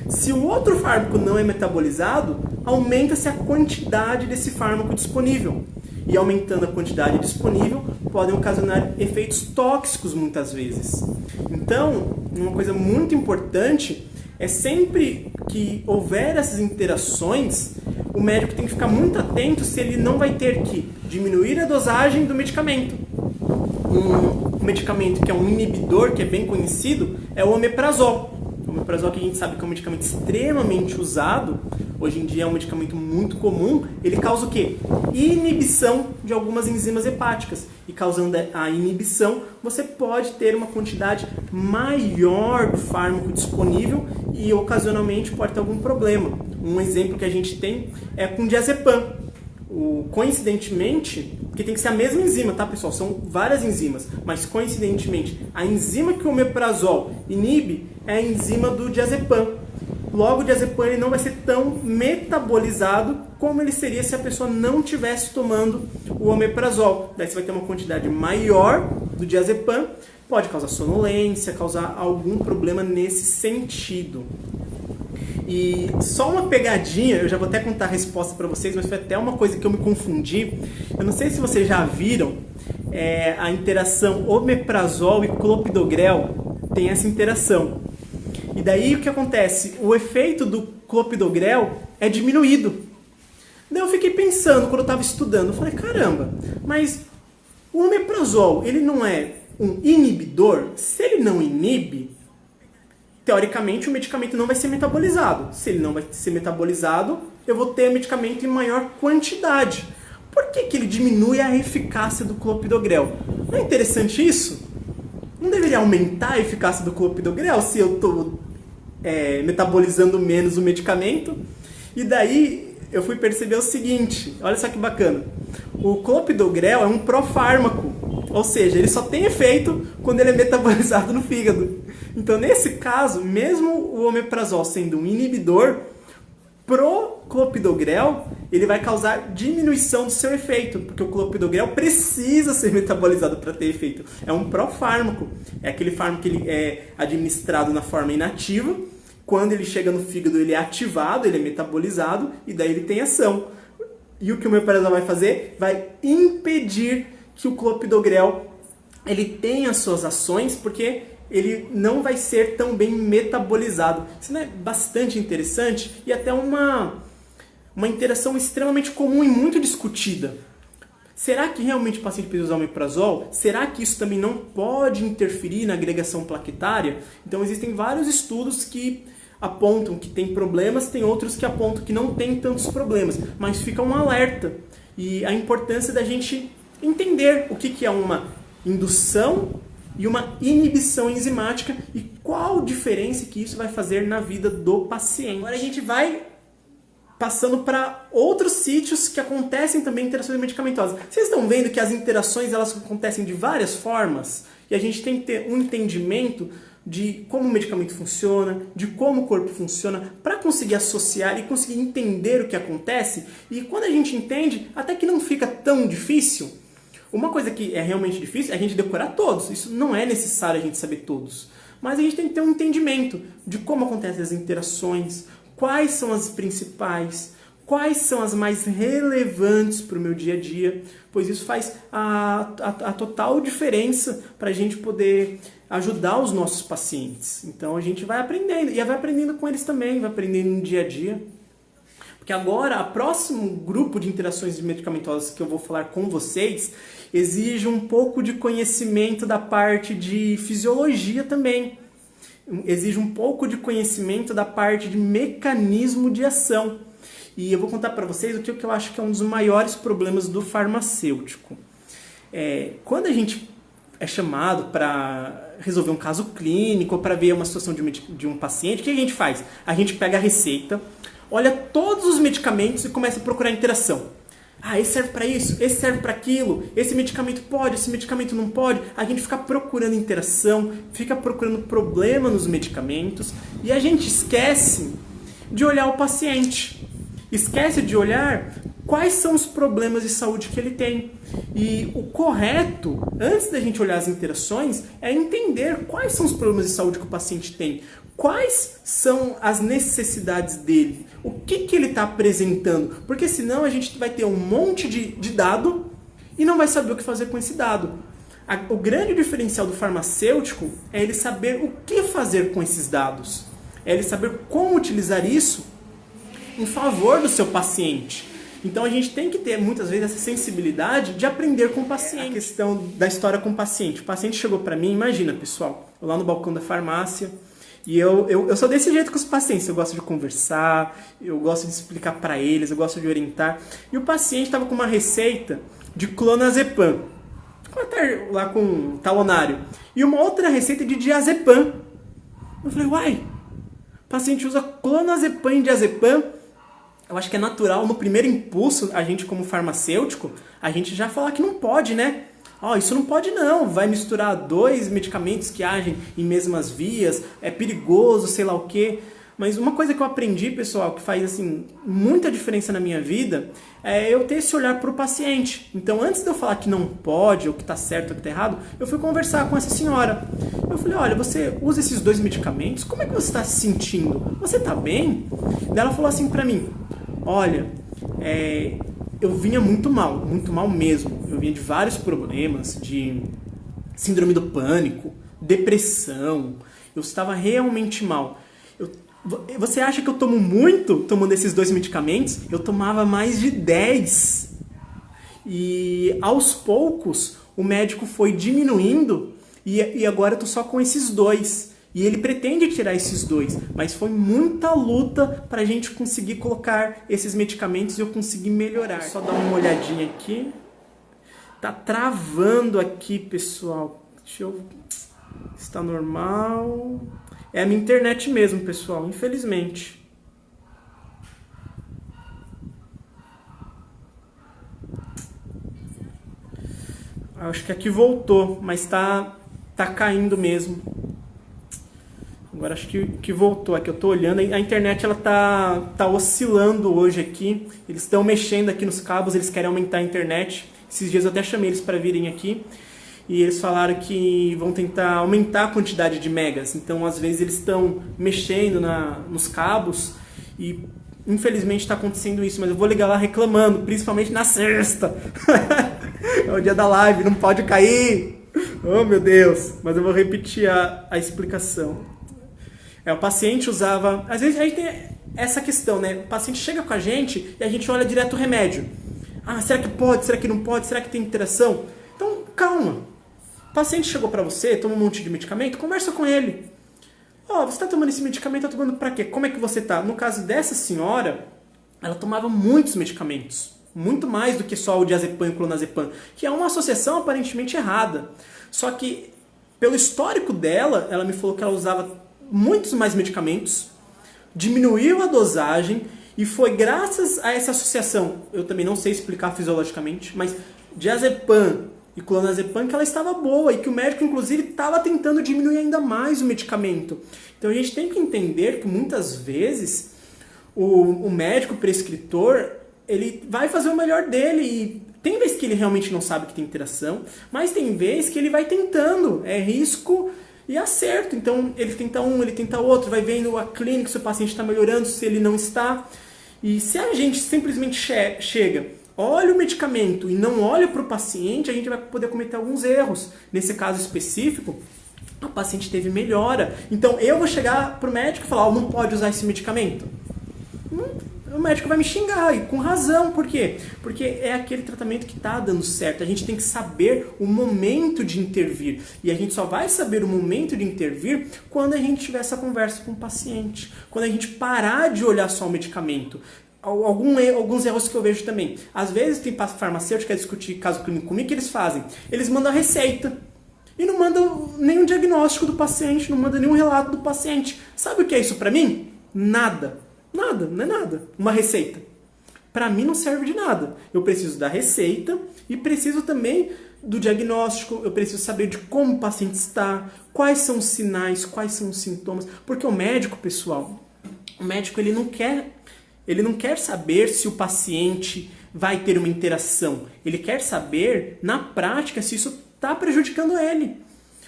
Se o outro fármaco não é metabolizado, aumenta-se a quantidade desse fármaco disponível. E aumentando a quantidade disponível, podem ocasionar efeitos tóxicos muitas vezes. Então, uma coisa muito importante é sempre que houver essas interações, o médico tem que ficar muito atento se ele não vai ter que diminuir a dosagem do medicamento. Um medicamento que é um inibidor, que é bem conhecido, é o omeprazol. O omeprazol, que a gente sabe que é um medicamento extremamente usado, hoje em dia é um medicamento muito comum, ele causa o quê? Inibição de algumas enzimas hepáticas. E causando a inibição, você pode ter uma quantidade maior do fármaco disponível e ocasionalmente pode ter algum problema. Um exemplo que a gente tem é com diazepam. Coincidentemente, porque tem que ser a mesma enzima, tá, pessoal? São várias enzimas, mas coincidentemente, a enzima que o omeprazol inibe é a enzima do diazepam. Logo, o diazepam ele não vai ser tão metabolizado como ele seria se a pessoa não estivesse tomando o omeprazol. Daí você vai ter uma quantidade maior do diazepam, pode causar sonolência, causar algum problema nesse sentido. E só uma pegadinha, eu já vou até contar a resposta para vocês, mas foi até uma coisa que eu me confundi. Eu não sei se vocês já viram a interação omeprazol e clopidogrel, tem essa interação. E daí o que acontece? O efeito do clopidogrel é diminuído. Daí eu fiquei pensando, quando eu estava estudando, eu falei, caramba, mas o omeprazol, ele não é um inibidor? Se ele não inibe, teoricamente o medicamento não vai ser metabolizado. Se ele não vai ser metabolizado, eu vou ter medicamento em maior quantidade. Por que ele diminui a eficácia do clopidogrel? Não é interessante isso? Não deveria aumentar a eficácia do clopidogrel se eu estou metabolizando menos o medicamento? E daí eu fui perceber o seguinte, olha só que bacana. O clopidogrel é um profármaco, ou seja, ele só tem efeito quando ele é metabolizado no fígado. Então, nesse caso, mesmo o omeprazol sendo um inibidor, pro clopidogrel, ele vai causar diminuição do seu efeito, porque o clopidogrel precisa ser metabolizado para ter efeito. É um profármaco, é aquele fármaco que ele é administrado na forma inativa, quando ele chega no fígado ele é ativado, ele é metabolizado e daí ele tem ação. E o que o omeprazol vai fazer? Vai impedir que o clopidogrel ele tenha as suas ações, porque ele não vai ser tão bem metabolizado. Isso é bastante interessante e até uma interação extremamente comum e muito discutida. Será que realmente o paciente precisa usar omeprazol? Será que isso também não pode interferir na agregação plaquetária? Então existem vários estudos que apontam que tem problemas, tem outros que apontam que não tem tantos problemas, mas fica um alerta. E a importância da gente entender o que é uma indução e uma inibição enzimática e qual diferença que isso vai fazer na vida do paciente. Agora a gente vai passando para outros sítios que acontecem também interações medicamentosas. Vocês estão vendo que as interações elas acontecem de várias formas e a gente tem que ter um entendimento de como o medicamento funciona, de como o corpo funciona, para conseguir associar e conseguir entender o que acontece. E quando a gente entende, até que não fica tão difícil. Uma coisa que é realmente difícil é a gente decorar todos. Isso não é necessário a gente saber todos. Mas a gente tem que ter um entendimento de como acontecem as interações, quais são as principais, quais são as mais relevantes para o meu dia a dia, pois isso faz a total diferença para a gente poder ajudar os nossos pacientes. Então a gente vai aprendendo, e vai aprendendo com eles também, vai aprendendo no dia a dia. Porque agora, o próximo grupo de interações medicamentosas que eu vou falar com vocês exige um pouco de conhecimento da parte de fisiologia também. Exige um pouco de conhecimento da parte de mecanismo de ação. E eu vou contar para vocês o que eu acho que é um dos maiores problemas do farmacêutico. Quando a gente é chamado para resolver um caso clínico ou para ver uma situação de um paciente, o que a gente faz? A gente pega a receita, olha todos os medicamentos e começa a procurar interação. Esse serve para isso, esse serve para aquilo, esse medicamento pode, esse medicamento não pode. A gente fica procurando interação, fica procurando problema nos medicamentos e a gente esquece de olhar o paciente. Esquece de olhar quais são os problemas de saúde que ele tem. E o correto, antes da gente olhar as interações, é entender quais são os problemas de saúde que o paciente tem. Quais são as necessidades dele? O que ele está apresentando? Porque senão a gente vai ter um monte de dado e não vai saber o que fazer com esse dado. O grande diferencial do farmacêutico é ele saber o que fazer com esses dados. É ele saber como utilizar isso em favor do seu paciente. Então a gente tem que ter muitas vezes essa sensibilidade de aprender com o paciente. A questão da história com o paciente. O paciente chegou para mim, imagina pessoal, eu lá no balcão da farmácia, e eu sou desse jeito com os pacientes, eu gosto de conversar, eu gosto de explicar para eles, eu gosto de orientar. E o paciente estava com uma receita de clonazepam, lá com talonário, e uma outra receita de diazepam. Eu falei, uai, o paciente usa clonazepam e diazepam. Eu acho que é natural, no primeiro impulso, a gente como farmacêutico, a gente já falar que não pode, né? Isso não pode não, vai misturar 2 medicamentos que agem em mesmas vias, é perigoso, sei lá o quê. Mas uma coisa que eu aprendi, pessoal, que faz assim muita diferença na minha vida, é eu ter esse olhar para o paciente. Então, antes de eu falar que não pode, ou que está certo ou que está errado, eu fui conversar com essa senhora. Eu falei, olha, você usa esses 2 medicamentos, como é que você está se sentindo? Você está bem? Daí ela falou assim para mim, olha, eu vinha muito mal mesmo. Eu vinha de vários problemas, de síndrome do pânico, depressão. Eu estava realmente mal. Você acha que eu tomo muito tomando esses 2 medicamentos? Eu tomava mais de 10. E aos poucos o médico foi diminuindo e agora eu tô só com esses 2. E ele pretende tirar esses 2, mas foi muita luta para a gente conseguir colocar esses medicamentos e eu conseguir melhorar. Só dar uma olhadinha aqui. Tá travando aqui, pessoal. Deixa eu... Está normal. É a minha internet mesmo, pessoal, infelizmente. Acho que aqui voltou, mas tá caindo mesmo. Agora acho que voltou aqui, eu tô olhando, a internet ela tá oscilando hoje aqui, eles estão mexendo aqui nos cabos, eles querem aumentar a internet. Esses dias eu até chamei eles para virem aqui e eles falaram que vão tentar aumentar a quantidade de megas, então às vezes eles estão mexendo nos cabos e infelizmente está acontecendo isso, mas eu vou ligar lá reclamando, principalmente na sexta. É o dia da live, não pode cair. Oh meu Deus, mas eu vou repetir a explicação. O paciente usava... Às vezes a gente tem essa questão, né? O paciente chega com a gente e a gente olha direto o remédio. Será que pode? Será que não pode? Será que tem interação? Então, calma. O paciente chegou para você, toma um monte de medicamento, conversa com ele. Você está tomando esse medicamento, está tomando para quê? Como é que você está? No caso dessa senhora, ela tomava muitos medicamentos. Muito mais do que só o diazepam e o clonazepam, que é uma associação aparentemente errada. Só que, pelo histórico dela, ela me falou que ela usava muitos mais medicamentos, diminuiu a dosagem e foi graças a essa associação, eu também não sei explicar fisiologicamente, mas diazepam e clonazepam que ela estava boa e que o médico inclusive estava tentando diminuir ainda mais o medicamento. Então a gente tem que entender que muitas vezes o médico prescritor ele vai fazer o melhor dele e tem vezes que ele realmente não sabe que tem interação, mas tem vezes que ele vai tentando, é risco e acerto. Então ele tenta um, ele tenta outro, vai vendo a clínica se o paciente está melhorando, se ele não está. E se a gente simplesmente chega, olha o medicamento e não olha para o paciente, a gente vai poder cometer alguns erros. Nesse caso específico, a paciente teve melhora. Então eu vou chegar pro médico e falar, não pode usar esse medicamento. O médico vai me xingar, e com razão. Por quê? Porque é aquele tratamento que está dando certo. A gente tem que saber o momento de intervir. E a gente só vai saber o momento de intervir quando a gente tiver essa conversa com o paciente. Quando a gente parar de olhar só o medicamento. Alguns erros que eu vejo também. Às vezes tem farmacêutico que quer discutir caso clínico comigo, que eles fazem? Eles mandam a receita. E não mandam nenhum diagnóstico do paciente, não mandam nenhum relato do paciente. Sabe o que é isso para mim? Nada. Nada, não é nada. Uma receita. Para mim não serve de nada. Eu preciso da receita e preciso também do diagnóstico. Eu preciso saber de como o paciente está, quais são os sinais, quais são os sintomas. Porque o médico, pessoal, o médico ele não quer saber se o paciente vai ter uma interação. Ele quer saber, na prática, se isso está prejudicando ele.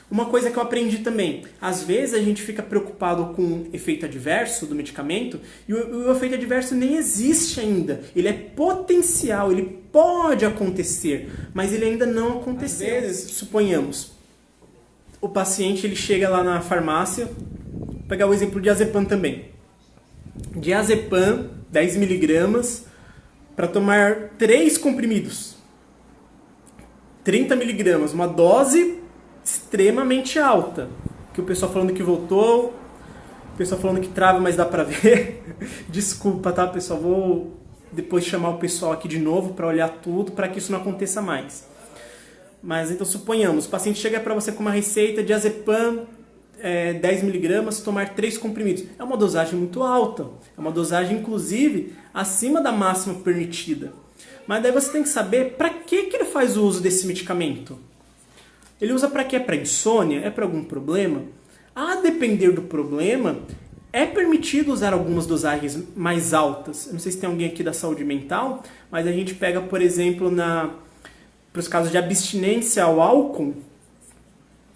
Uma coisa que eu aprendi também, às vezes a gente fica preocupado com o efeito adverso do medicamento e o efeito adverso nem existe ainda. Ele é potencial, ele pode acontecer, mas ele ainda não aconteceu. Às vezes, suponhamos, o paciente ele chega lá na farmácia, vou pegar o exemplo de diazepam também. Diazepam, 10 miligramas, para tomar 3 comprimidos. 30 miligramas, uma dose extremamente alta. Que o pessoal falando que voltou, o pessoal falando que trava, mas dá pra ver. Desculpa, tá, pessoal? Vou depois chamar o pessoal aqui de novo para olhar tudo, para que isso não aconteça mais. Mas então suponhamos, o paciente chega para você com uma receita de diazepam 10 miligramas, tomar 3 comprimidos. É uma dosagem muito alta. É uma dosagem, inclusive, acima da máxima permitida. Mas daí você tem que saber para que ele faz o uso desse medicamento. Ele usa para quê? É para insônia? É para algum problema? A depender do problema, é permitido usar algumas dosagens mais altas. Eu não sei se tem alguém aqui da saúde mental, mas a gente pega, por exemplo, para os casos de abstinência ao álcool.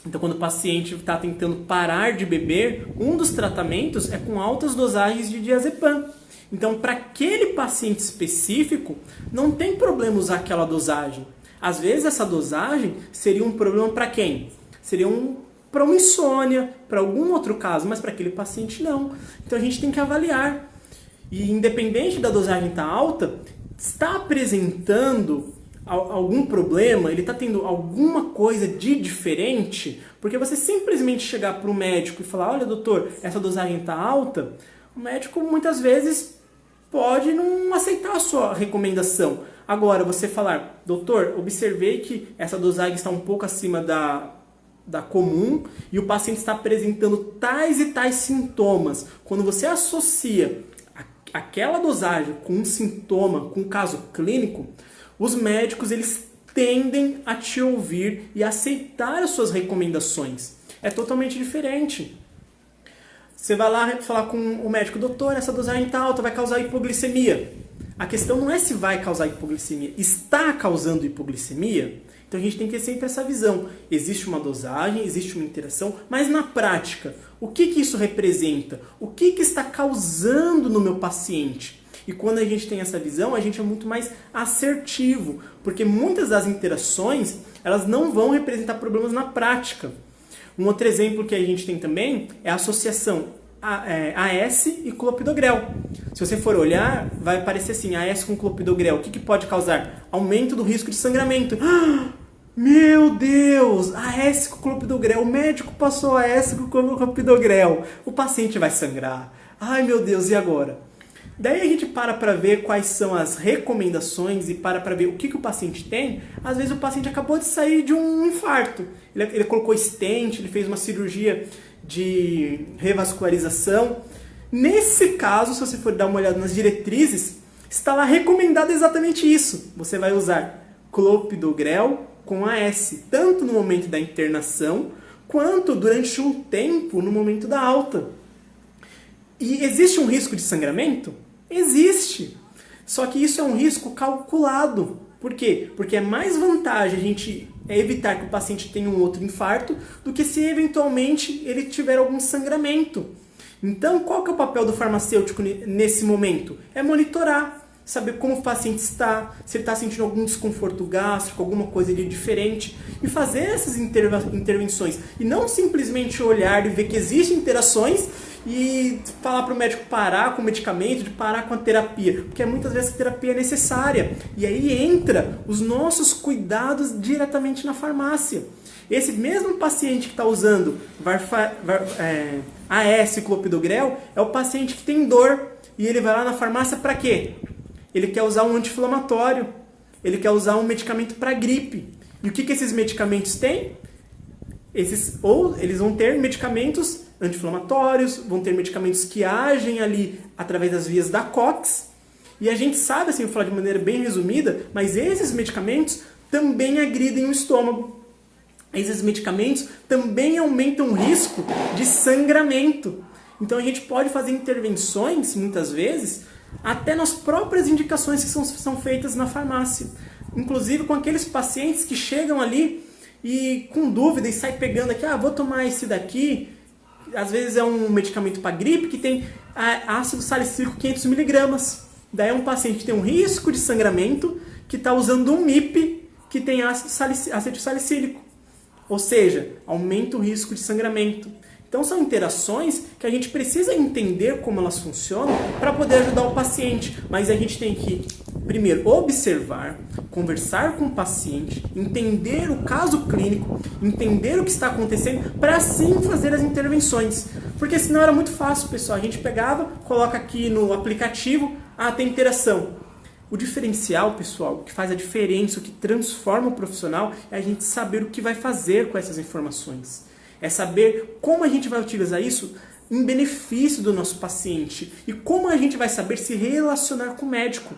Então, quando o paciente está tentando parar de beber, um dos tratamentos é com altas dosagens de diazepam. Então, para aquele paciente específico, não tem problema usar aquela dosagem. Às vezes, essa dosagem seria um problema para quem? Seria para uma insônia, para algum outro caso, mas para aquele paciente não. Então, a gente tem que avaliar. E, independente da dosagem estar alta, está apresentando algum problema, ele está tendo alguma coisa de diferente, porque você simplesmente chegar para o médico e falar, olha, doutor, essa dosagem está alta, o médico muitas vezes pode não aceitar a sua recomendação. Agora, você falar, doutor, observei que essa dosagem está um pouco acima da comum e o paciente está apresentando tais e tais sintomas. Quando você associa aquela dosagem com um sintoma, com um caso clínico, os médicos eles tendem a te ouvir e aceitar as suas recomendações. É totalmente diferente. Você vai lá falar com o médico, doutor, essa dosagem está alta, vai causar hipoglicemia. A questão não é se vai causar hipoglicemia, está causando hipoglicemia? Então a gente tem que ter sempre essa visão. Existe uma dosagem, existe uma interação, mas na prática, o que isso representa? O que está causando no meu paciente? E quando a gente tem essa visão, a gente é muito mais assertivo, porque muitas das interações, elas não vão representar problemas na prática. Um outro exemplo que a gente tem também é a associação AS e clopidogrel. Se você for olhar, vai aparecer assim, AS com clopidogrel. O que pode causar? Aumento do risco de sangramento. Meu Deus! AS com clopidogrel. O médico passou AS com clopidogrel. O paciente vai sangrar. Ai, meu Deus, e agora? Daí a gente para ver quais são as recomendações e para ver o que o paciente tem. Às vezes o paciente acabou de sair de um infarto. Ele colocou stent, ele fez uma cirurgia de revascularização. Nesse caso, se você for dar uma olhada nas diretrizes, está lá recomendado exatamente isso. Você vai usar clopidogrel com AS, tanto no momento da internação, quanto durante um tempo no momento da alta. E existe um risco de sangramento? Existe. Só que isso é um risco calculado. Por quê? Porque é mais vantagem a gente evitar que o paciente tenha um outro infarto do que se eventualmente ele tiver algum sangramento. Então, qual que é o papel do farmacêutico nesse momento? É monitorar. saber como o paciente está, se ele está sentindo algum desconforto gástrico, alguma coisa de diferente, e fazer essas intervenções. E não simplesmente olhar e ver que existem interações e falar para o médico parar com o medicamento, de parar com a terapia, porque muitas vezes a terapia é necessária. E aí entra os nossos cuidados diretamente na farmácia. Esse mesmo paciente que está usando AS clopidogrel é o paciente que tem dor e ele vai lá na farmácia para quê? Ele quer usar um anti-inflamatório, ele quer usar um medicamento para gripe. E o que esses medicamentos têm? Eles vão ter medicamentos anti-inflamatórios, vão ter medicamentos que agem ali através das vias da COX. E a gente sabe, assim, vou falar de maneira bem resumida, mas esses medicamentos também agridem o estômago. Esses medicamentos também aumentam o risco de sangramento. Então a gente pode fazer intervenções, muitas vezes, até nas próprias indicações que são feitas na farmácia. Inclusive com aqueles pacientes que chegam ali e com dúvida e saem pegando aqui, vou tomar esse daqui. Às vezes é um medicamento para gripe que tem ácido salicílico 500 mg. Daí é um paciente que tem um risco de sangramento que está usando um MIP que tem ácido salicílico. Ou seja, aumenta o risco de sangramento. Então são interações que a gente precisa entender como elas funcionam para poder ajudar o paciente. Mas a gente tem que, primeiro, observar, conversar com o paciente, entender o caso clínico, entender o que está acontecendo, para assim fazer as intervenções. Porque senão era muito fácil, pessoal. A gente pegava, coloca aqui no aplicativo, tem interação. O diferencial, pessoal, o que faz a diferença, o que transforma o profissional, é a gente saber o que vai fazer com essas informações. É saber como a gente vai utilizar isso em benefício do nosso paciente e como a gente vai saber se relacionar com o médico.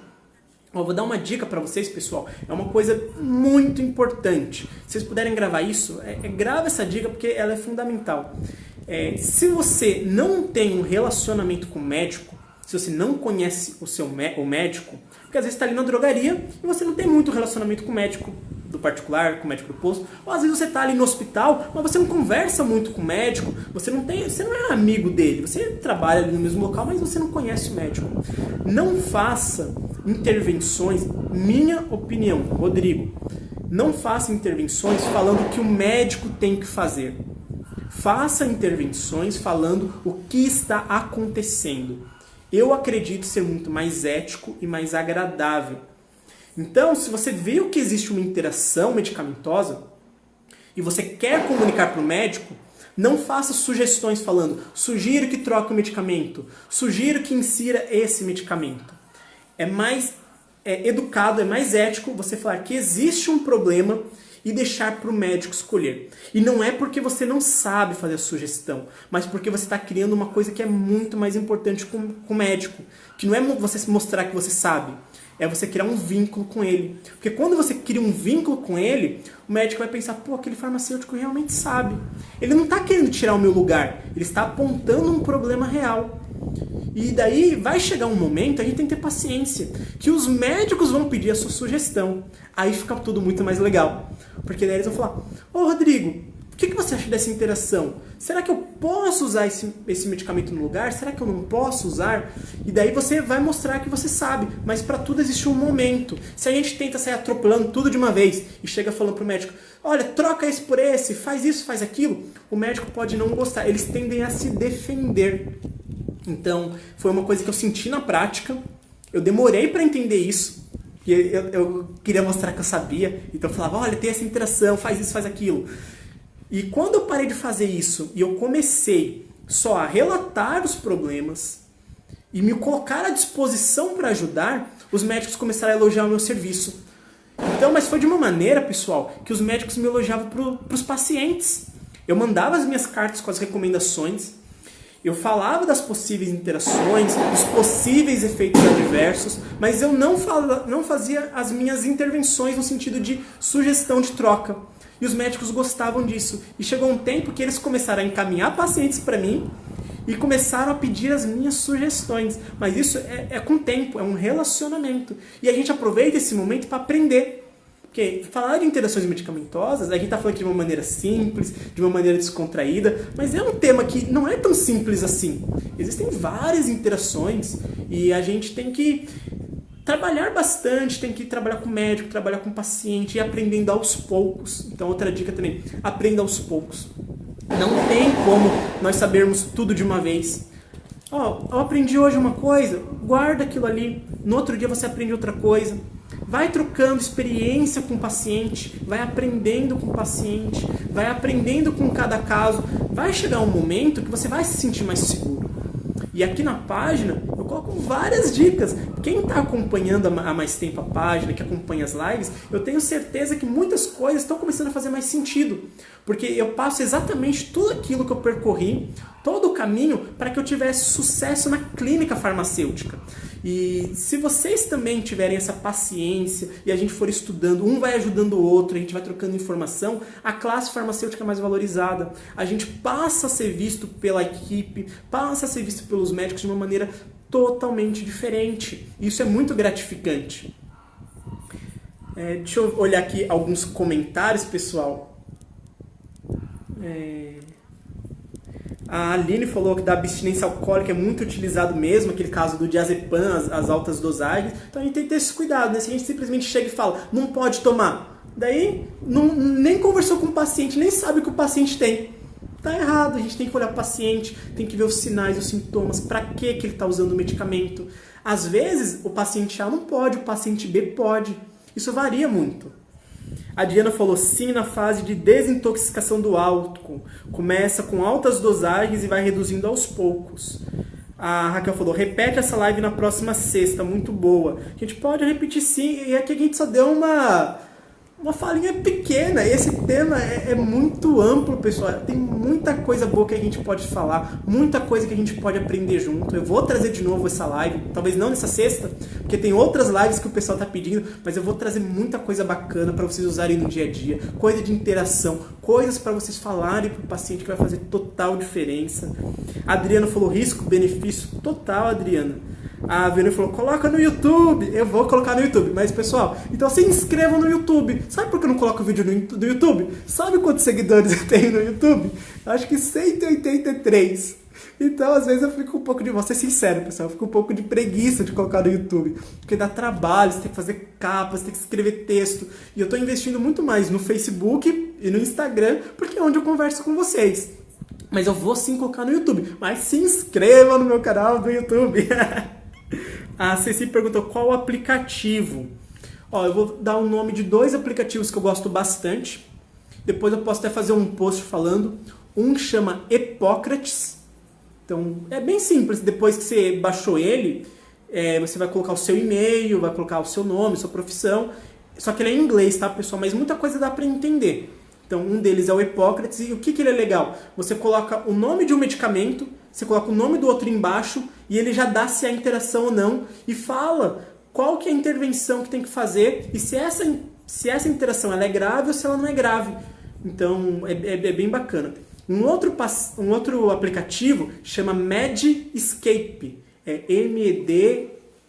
Eu vou dar uma dica para vocês, pessoal. É uma coisa muito importante. Se vocês puderem gravar isso, grava essa dica porque ela é fundamental. Se você não tem um relacionamento com o médico, se você não conhece o médico, porque às vezes está ali na drogaria e você não tem muito relacionamento com o médico do particular, com o médico do posto, ou às vezes você está ali no hospital, mas você não conversa muito com o médico, você não é amigo dele, você trabalha ali no mesmo local, mas você não conhece o médico. Não faça intervenções, minha opinião, Rodrigo, não faça intervenções falando o que o médico tem que fazer. Faça intervenções falando o que está acontecendo. Eu acredito ser muito mais ético e mais agradável. Então, se você viu que existe uma interação medicamentosa e você quer comunicar para o médico, não faça sugestões falando, sugiro que troque o medicamento, sugiro que insira esse medicamento. É mais educado, é mais ético você falar que existe um problema e deixar para o médico escolher. E não é porque você não sabe fazer a sugestão, mas porque você está criando uma coisa que é muito mais importante com o médico. Que não é você mostrar que você sabe, é você criar um vínculo com ele. Porque quando você cria um vínculo com ele, o médico vai pensar, aquele farmacêutico realmente sabe. Ele não está querendo tirar o meu lugar, ele está apontando um problema real. E daí vai chegar um momento, a gente tem que ter paciência, que os médicos vão pedir a sua sugestão. Aí fica tudo muito mais legal. Porque daí eles vão falar, Rodrigo, o que você acha dessa interação? Será que eu posso usar esse medicamento no lugar? Será que eu não posso usar? E daí você vai mostrar que você sabe, mas para tudo existe um momento. Se a gente tenta sair atropelando tudo de uma vez e chega falando pro médico, olha, troca esse por esse, faz isso, faz aquilo, o médico pode não gostar. Eles tendem a se defender. Então, foi uma coisa que eu senti na prática. Eu demorei para entender isso. E eu queria mostrar que eu sabia. Então eu falava, olha, tem essa interação, faz isso, faz aquilo. E quando eu parei de fazer isso e eu comecei só a relatar os problemas e me colocar à disposição para ajudar, os médicos começaram a elogiar o meu serviço. Então, mas foi de uma maneira, pessoal, que os médicos me elogiavam para os pacientes. Eu mandava as minhas cartas com as recomendações, eu falava das possíveis interações, dos possíveis efeitos adversos, mas eu não fazia as minhas intervenções no sentido de sugestão de troca. E os médicos gostavam disso. E chegou um tempo que eles começaram a encaminhar pacientes para mim e começaram a pedir as minhas sugestões. Mas isso é com o tempo, é um relacionamento. E a gente aproveita esse momento para aprender. Porque falar de interações medicamentosas, a gente está falando de uma maneira simples, de uma maneira descontraída, mas é um tema que não é tão simples assim. Existem várias interações e a gente tem que trabalhar bastante, tem que trabalhar com médico, trabalhar com paciente e aprendendo aos poucos. Então, outra dica também, aprenda aos poucos. Não tem como nós sabermos tudo de uma vez. Eu aprendi hoje uma coisa, guarda aquilo ali. No outro dia você aprende outra coisa. Vai trocando experiência com o paciente, vai aprendendo com o paciente, vai aprendendo com cada caso. Vai chegar um momento que você vai se sentir mais seguro. E aqui na página eu coloco várias dicas. Quem está acompanhando há mais tempo a página, que acompanha as lives, eu tenho certeza que muitas coisas estão começando a fazer mais sentido. Porque eu passo exatamente tudo aquilo que eu percorri, todo o caminho, para que eu tivesse sucesso na clínica farmacêutica. E se vocês também tiverem essa paciência e a gente for estudando, um vai ajudando o outro, a gente vai trocando informação, a classe farmacêutica é mais valorizada. A gente passa a ser visto pela equipe, passa a ser visto pelos médicos de uma maneira totalmente diferente. Isso é muito gratificante. Deixa eu olhar aqui alguns comentários, pessoal. A Aline falou que da abstinência alcoólica é muito utilizado mesmo, aquele caso do diazepam, as altas dosagens. Então a gente tem que ter esse cuidado, né? Se a gente simplesmente chega e fala, não pode tomar, daí nem conversou com o paciente, nem sabe o que o paciente tem. Tá errado, a gente tem que olhar o paciente, tem que ver os sinais, os sintomas, para que ele está usando o medicamento. Às vezes o paciente A não pode, o paciente B pode. Isso varia muito. A Diana falou sim na fase de desintoxicação do álcool. Começa com altas dosagens e vai reduzindo aos poucos. A Raquel falou, repete essa live na próxima sexta, muito boa. A gente pode repetir sim, e aqui a gente só deu uma falinha pequena. Esse tema é muito amplo, pessoal. Tem muita coisa boa que a gente pode falar, muita coisa que a gente pode aprender junto. Eu vou trazer de novo essa live, talvez não nessa sexta, porque tem outras lives que o pessoal está pedindo, mas eu vou trazer muita coisa bacana para vocês usarem no dia a dia, coisa de interação, coisas para vocês falarem para o paciente que vai fazer total diferença. A Adriana falou risco, benefício total, Adriana. A Verônica falou, coloca no YouTube. Eu vou colocar no YouTube. Mas, pessoal, então se inscrevam no YouTube. Sabe por que eu não coloco vídeo no YouTube? Sabe quantos seguidores eu tenho no YouTube? Acho que 183. Então, às vezes eu fico um pouco vou ser sincero, pessoal, eu fico um pouco de preguiça de colocar no YouTube. Porque dá trabalho, você tem que fazer capas, você tem que escrever texto. E eu estou investindo muito mais no Facebook e no Instagram, porque é onde eu converso com vocês. Mas eu vou sim colocar no YouTube. Mas se inscreva no meu canal do YouTube. A Ceci perguntou qual o aplicativo. Eu vou dar o nome de 2 aplicativos que eu gosto bastante. Depois eu posso até fazer um post falando. Um chama Epócrates. Então é bem simples. Depois que você baixou ele, você vai colocar o seu e-mail, vai colocar o seu nome, sua profissão. Só que ele é em inglês, tá, pessoal? Mas muita coisa dá para entender. Então um deles é o Epócrates. E o que ele é legal? Você coloca o nome de um medicamento, você coloca o nome do outro embaixo e ele já dá se há interação ou não e fala qual que é a intervenção que tem que fazer e se essa interação ela é grave ou se ela não é grave. Então é bem bacana. Um outro aplicativo chama Medscape. É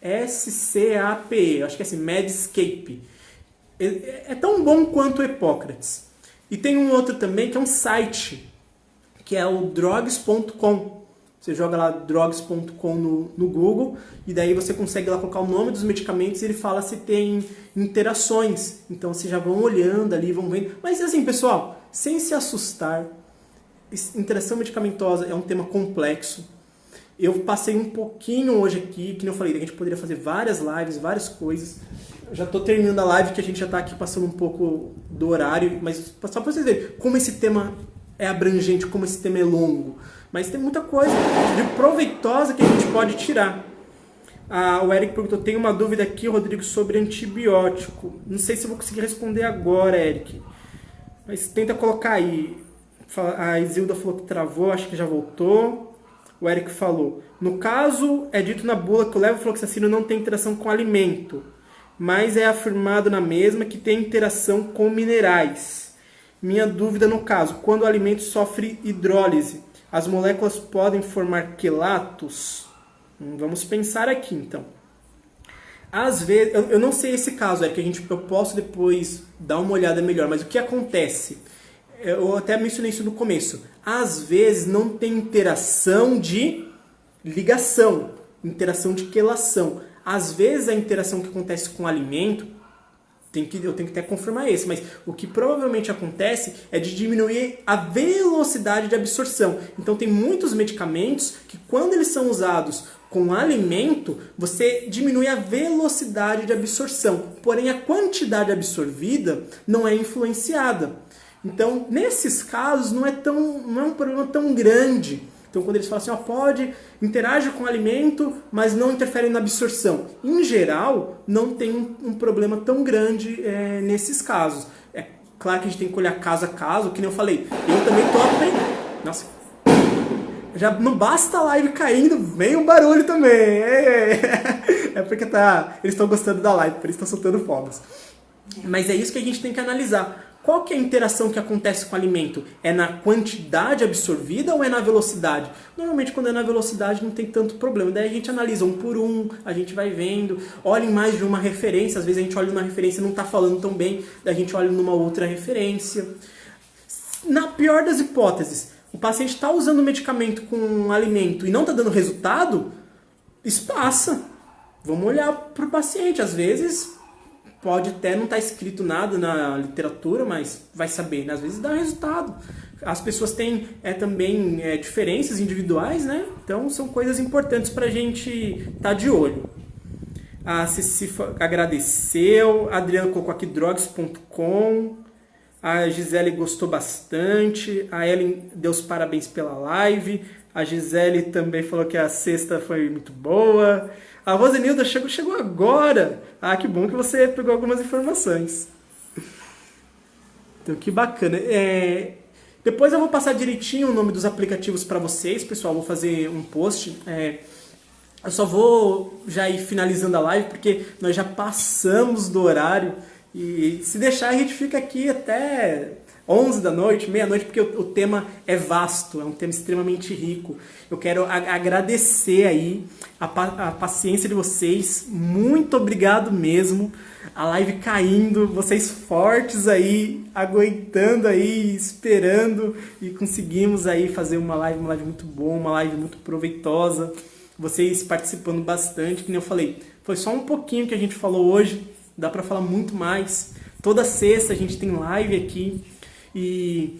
Medscape. Acho que é assim, Medscape. É tão bom quanto o Epócrates. E tem um outro também que é um site, que é o drugs.com. Você joga lá drugs.com no Google e daí você consegue lá colocar o nome dos medicamentos e ele fala se tem interações. Então vocês já vão olhando ali, vão vendo. Mas assim, pessoal, sem se assustar, interação medicamentosa é um tema complexo. Eu passei um pouquinho hoje aqui, que eu falei, a gente poderia fazer várias lives, várias coisas. Eu já estou terminando a live, que a gente já está aqui passando um pouco do horário, mas só para vocês verem como esse tema é abrangente, como esse tema é longo. Mas tem muita coisa de proveitosa que a gente pode tirar. O Eric perguntou, tem uma dúvida aqui, Rodrigo, sobre antibiótico. Não sei se eu vou conseguir responder agora, Eric. Mas tenta colocar aí. A Isilda falou que travou, acho que já voltou. O Eric falou, no caso, é dito na bula que o levofloxacino não tem interação com alimento, mas é afirmado na mesma que tem interação com minerais. Minha dúvida no caso, quando o alimento sofre hidrólise, as moléculas podem formar quelatos? Vamos pensar aqui, então. Às vezes, eu não sei esse caso, eu posso depois dar uma olhada melhor, mas o que acontece? Eu até mencionei isso no começo. Às vezes não tem interação de ligação, interação de quelação. Às vezes a interação que acontece com o alimento, eu tenho que até confirmar isso, mas o que provavelmente acontece é de diminuir a velocidade de absorção. Então tem muitos medicamentos que quando eles são usados com alimento, você diminui a velocidade de absorção, porém a quantidade absorvida não é influenciada. Então, nesses casos, não é um problema tão grande. Então, quando eles falam assim, pode, interage com o alimento, mas não interfere na absorção. Em geral, não tem um problema tão grande nesses casos. É claro que a gente tem que olhar caso a caso, que nem eu falei. Eu também tô aprendendo. Nossa, já não basta a live caindo, vem um barulho também. É porque eles estão gostando da live, por isso estão soltando fogos. Mas é isso que a gente tem que analisar. Qual que é a interação que acontece com o alimento? É na quantidade absorvida ou é na velocidade? Normalmente quando é na velocidade não tem tanto problema. Daí a gente analisa um por um, a gente vai vendo, olha em mais de uma referência. Às vezes a gente olha numa referência e não está falando tão bem, daí a gente olha numa outra referência. Na pior das hipóteses, o paciente está usando o medicamento com um alimento e não está dando resultado, isso passa. Vamos olhar para o paciente. Às vezes pode até não estar escrito nada na literatura, mas vai saber, né? Às vezes dá resultado. As pessoas têm também diferenças individuais, né? Então são coisas importantes para a gente estar de olho. A Ceci agradeceu, a Adriana colocou aqui drogs.com, a Gisele gostou bastante, a Ellen deu os parabéns pela live, a Gisele também falou que a sexta foi muito boa. A Rosenilda chegou agora. Ah, que bom que você pegou algumas informações. Então, que bacana. Depois eu vou passar direitinho o nome dos aplicativos para vocês, pessoal. Vou fazer um post. Eu só vou já ir finalizando a live, porque nós já passamos do horário. E se deixar, a gente fica aqui até 11 da noite, meia-noite, porque o tema é vasto, é um tema extremamente rico. Eu quero agradecer aí a paciência de vocês, muito obrigado mesmo. A live caindo, vocês fortes aí, aguentando aí, esperando, e conseguimos aí fazer uma live muito boa, uma live muito proveitosa. Vocês participando bastante, que nem eu falei, foi só um pouquinho que a gente falou hoje, dá pra falar muito mais. Toda sexta a gente tem live aqui. E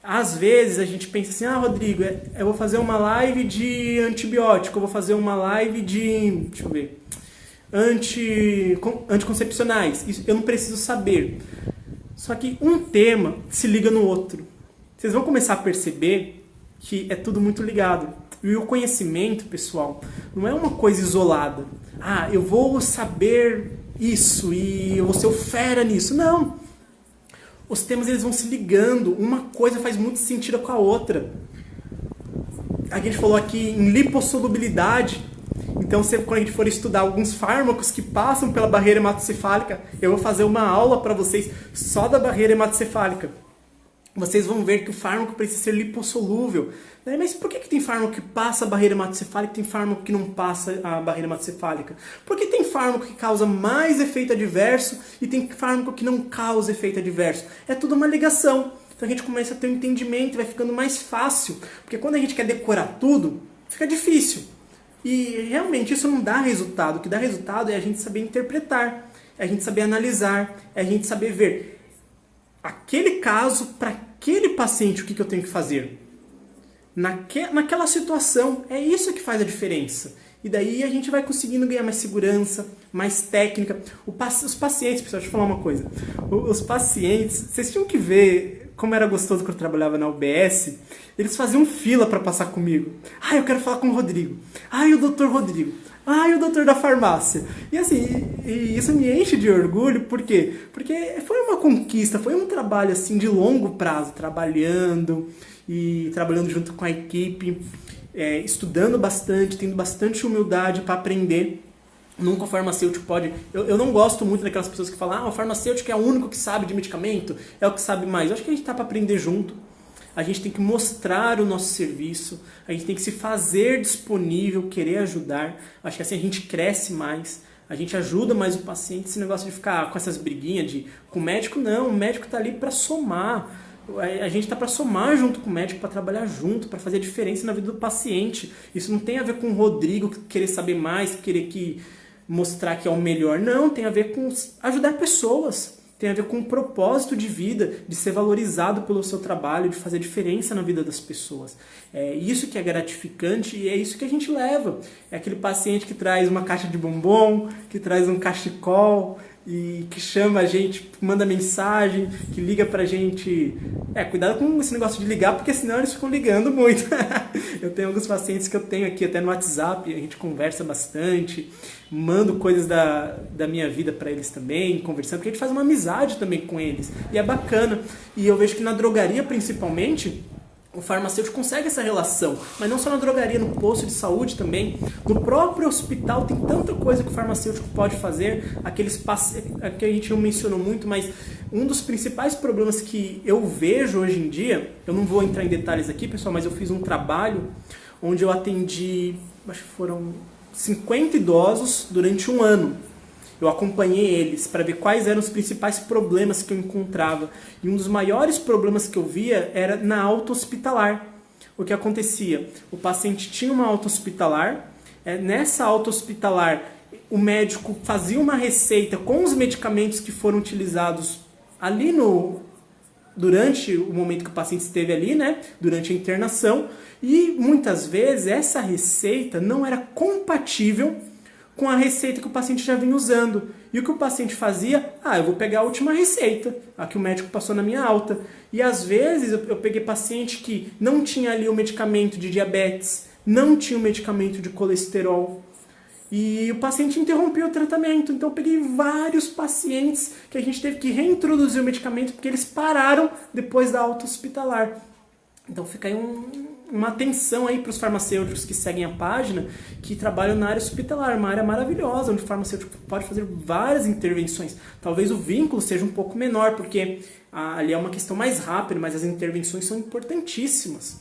às vezes a gente pensa assim, Rodrigo, eu vou fazer uma live de antibiótico, eu vou fazer uma live de, deixa eu ver, anticoncepcionais. Isso eu não preciso saber. Só que um tema se liga no outro. Vocês vão começar a perceber que é tudo muito ligado. E o conhecimento, pessoal, não é uma coisa isolada. Eu vou saber isso e eu vou ser o fera nisso. Não. Os temas eles vão se ligando, uma coisa faz muito sentido com a outra. A gente falou aqui em lipossolubilidade, então quando a gente for estudar alguns fármacos que passam pela barreira hematocefálica, eu vou fazer uma aula para vocês só da barreira hematocefálica. Vocês vão ver que o fármaco precisa ser lipossolúvel. Mas por que tem fármaco que passa a barreira hematocefálica e tem fármaco que não passa a barreira hematocefálica? Porque tem fármaco que causa mais efeito adverso e tem fármaco que não causa efeito adverso. É tudo uma ligação. Então a gente começa a ter um entendimento, vai ficando mais fácil. Porque quando a gente quer decorar tudo, fica difícil. E realmente isso não dá resultado. O que dá resultado é a gente saber interpretar, é a gente saber analisar, é a gente saber ver aquele caso, para aquele paciente, o que eu tenho que fazer. Naquela situação, é isso que faz a diferença. E daí a gente vai conseguindo ganhar mais segurança, mais técnica. Os pacientes, pessoal, deixa eu falar uma coisa. Os pacientes, vocês tinham que ver como era gostoso quando eu trabalhava na UBS. Eles faziam fila para passar comigo. Eu quero falar com o Rodrigo. O doutor Rodrigo. O doutor da farmácia. E assim, isso me enche de orgulho, por quê? Porque foi uma conquista, foi um trabalho assim de longo prazo, trabalhando junto com a equipe, estudando bastante, tendo bastante humildade para aprender. Nunca o farmacêutico pode... Eu não gosto muito daquelas pessoas que falam o farmacêutico é o único que sabe de medicamento, é o que sabe mais. Eu acho que a gente está para aprender junto. A gente tem que mostrar o nosso serviço, a gente tem que se fazer disponível, querer ajudar. Acho que assim a gente cresce mais, a gente ajuda mais o paciente. Esse negócio de ficar com essas briguinhas com o médico, não. O médico está ali para somar. A gente está para somar junto com o médico, para trabalhar junto, para fazer a diferença na vida do paciente. Isso não tem a ver com o Rodrigo querer saber mais, querer que mostrar que é o melhor. Não, tem a ver com ajudar pessoas. Tem a ver com um propósito de vida, de ser valorizado pelo seu trabalho, de fazer diferença na vida das pessoas. É isso que é gratificante e é isso que a gente leva. É aquele paciente que traz uma caixa de bombom, que traz um cachecol e que chama a gente, manda mensagem, que liga pra gente. Cuidado com esse negócio de ligar, porque senão eles ficam ligando muito. Eu tenho alguns pacientes que eu tenho aqui até no WhatsApp, a gente conversa bastante, mando coisas da minha vida para eles também, conversando, porque a gente faz uma amizade também com eles, e é bacana. E eu vejo que na drogaria, principalmente, o farmacêutico consegue essa relação, mas não só na drogaria, no posto de saúde também. No próprio hospital tem tanta coisa que o farmacêutico pode fazer, que a gente não mencionou muito, mas um dos principais problemas que eu vejo hoje em dia, eu não vou entrar em detalhes aqui, pessoal, mas eu fiz um trabalho onde eu atendi, acho que foram 50 idosos durante um ano. Eu acompanhei eles para ver quais eram os principais problemas que eu encontrava. E um dos maiores problemas que eu via era na alta hospitalar. O que acontecia? O paciente tinha uma alta hospitalar. Nessa alta hospitalar, o médico fazia uma receita com os medicamentos que foram utilizados ali durante o momento que o paciente esteve ali, né? Durante a internação. E muitas vezes essa receita não era compatível com a receita que o paciente já vinha usando. E o que o paciente fazia? Eu vou pegar a última receita, a que o médico passou na minha alta. E às vezes eu peguei paciente que não tinha ali o medicamento de diabetes, não tinha o medicamento de colesterol. E o paciente interrompeu o tratamento. Então eu peguei vários pacientes que a gente teve que reintroduzir o medicamento porque eles pararam depois da alta hospitalar. Então fica aí uma atenção aí para os farmacêuticos que seguem a página, que trabalham na área hospitalar, uma área maravilhosa, onde o farmacêutico pode fazer várias intervenções. Talvez o vínculo seja um pouco menor, porque ali é uma questão mais rápida, mas as intervenções são importantíssimas.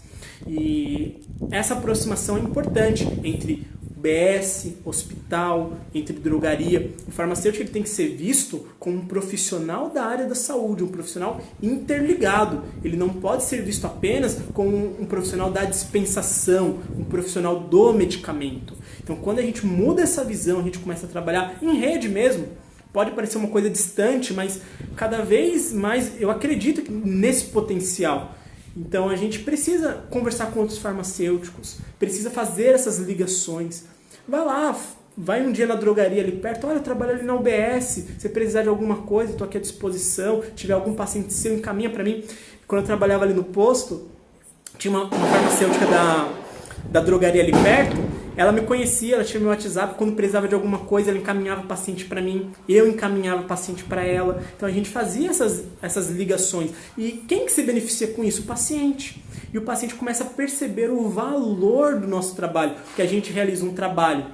E essa aproximação é importante entre UBS, hospital, entre drogaria. O farmacêutico ele tem que ser visto como um profissional da área da saúde, um profissional interligado. Ele não pode ser visto apenas como um profissional da dispensação, um profissional do medicamento. Então, quando a gente muda essa visão, a gente começa a trabalhar em rede mesmo. Pode parecer uma coisa distante, mas cada vez mais eu acredito nesse potencial. Então a gente precisa conversar com outros farmacêuticos, precisa fazer essas ligações. Vai lá, vai um dia na drogaria ali perto, olha, eu trabalho ali na UBS, se precisar de alguma coisa, estou aqui à disposição, tiver algum paciente seu, encaminha para mim. Quando eu trabalhava ali no posto, tinha uma farmacêutica da drogaria ali perto, ela me conhecia, ela tinha meu WhatsApp, quando precisava de alguma coisa, ela encaminhava o paciente para mim, eu encaminhava o paciente para ela. Então a gente fazia essas ligações. E quem que se beneficia com isso? O paciente. E o paciente começa a perceber o valor do nosso trabalho, porque a gente realiza um trabalho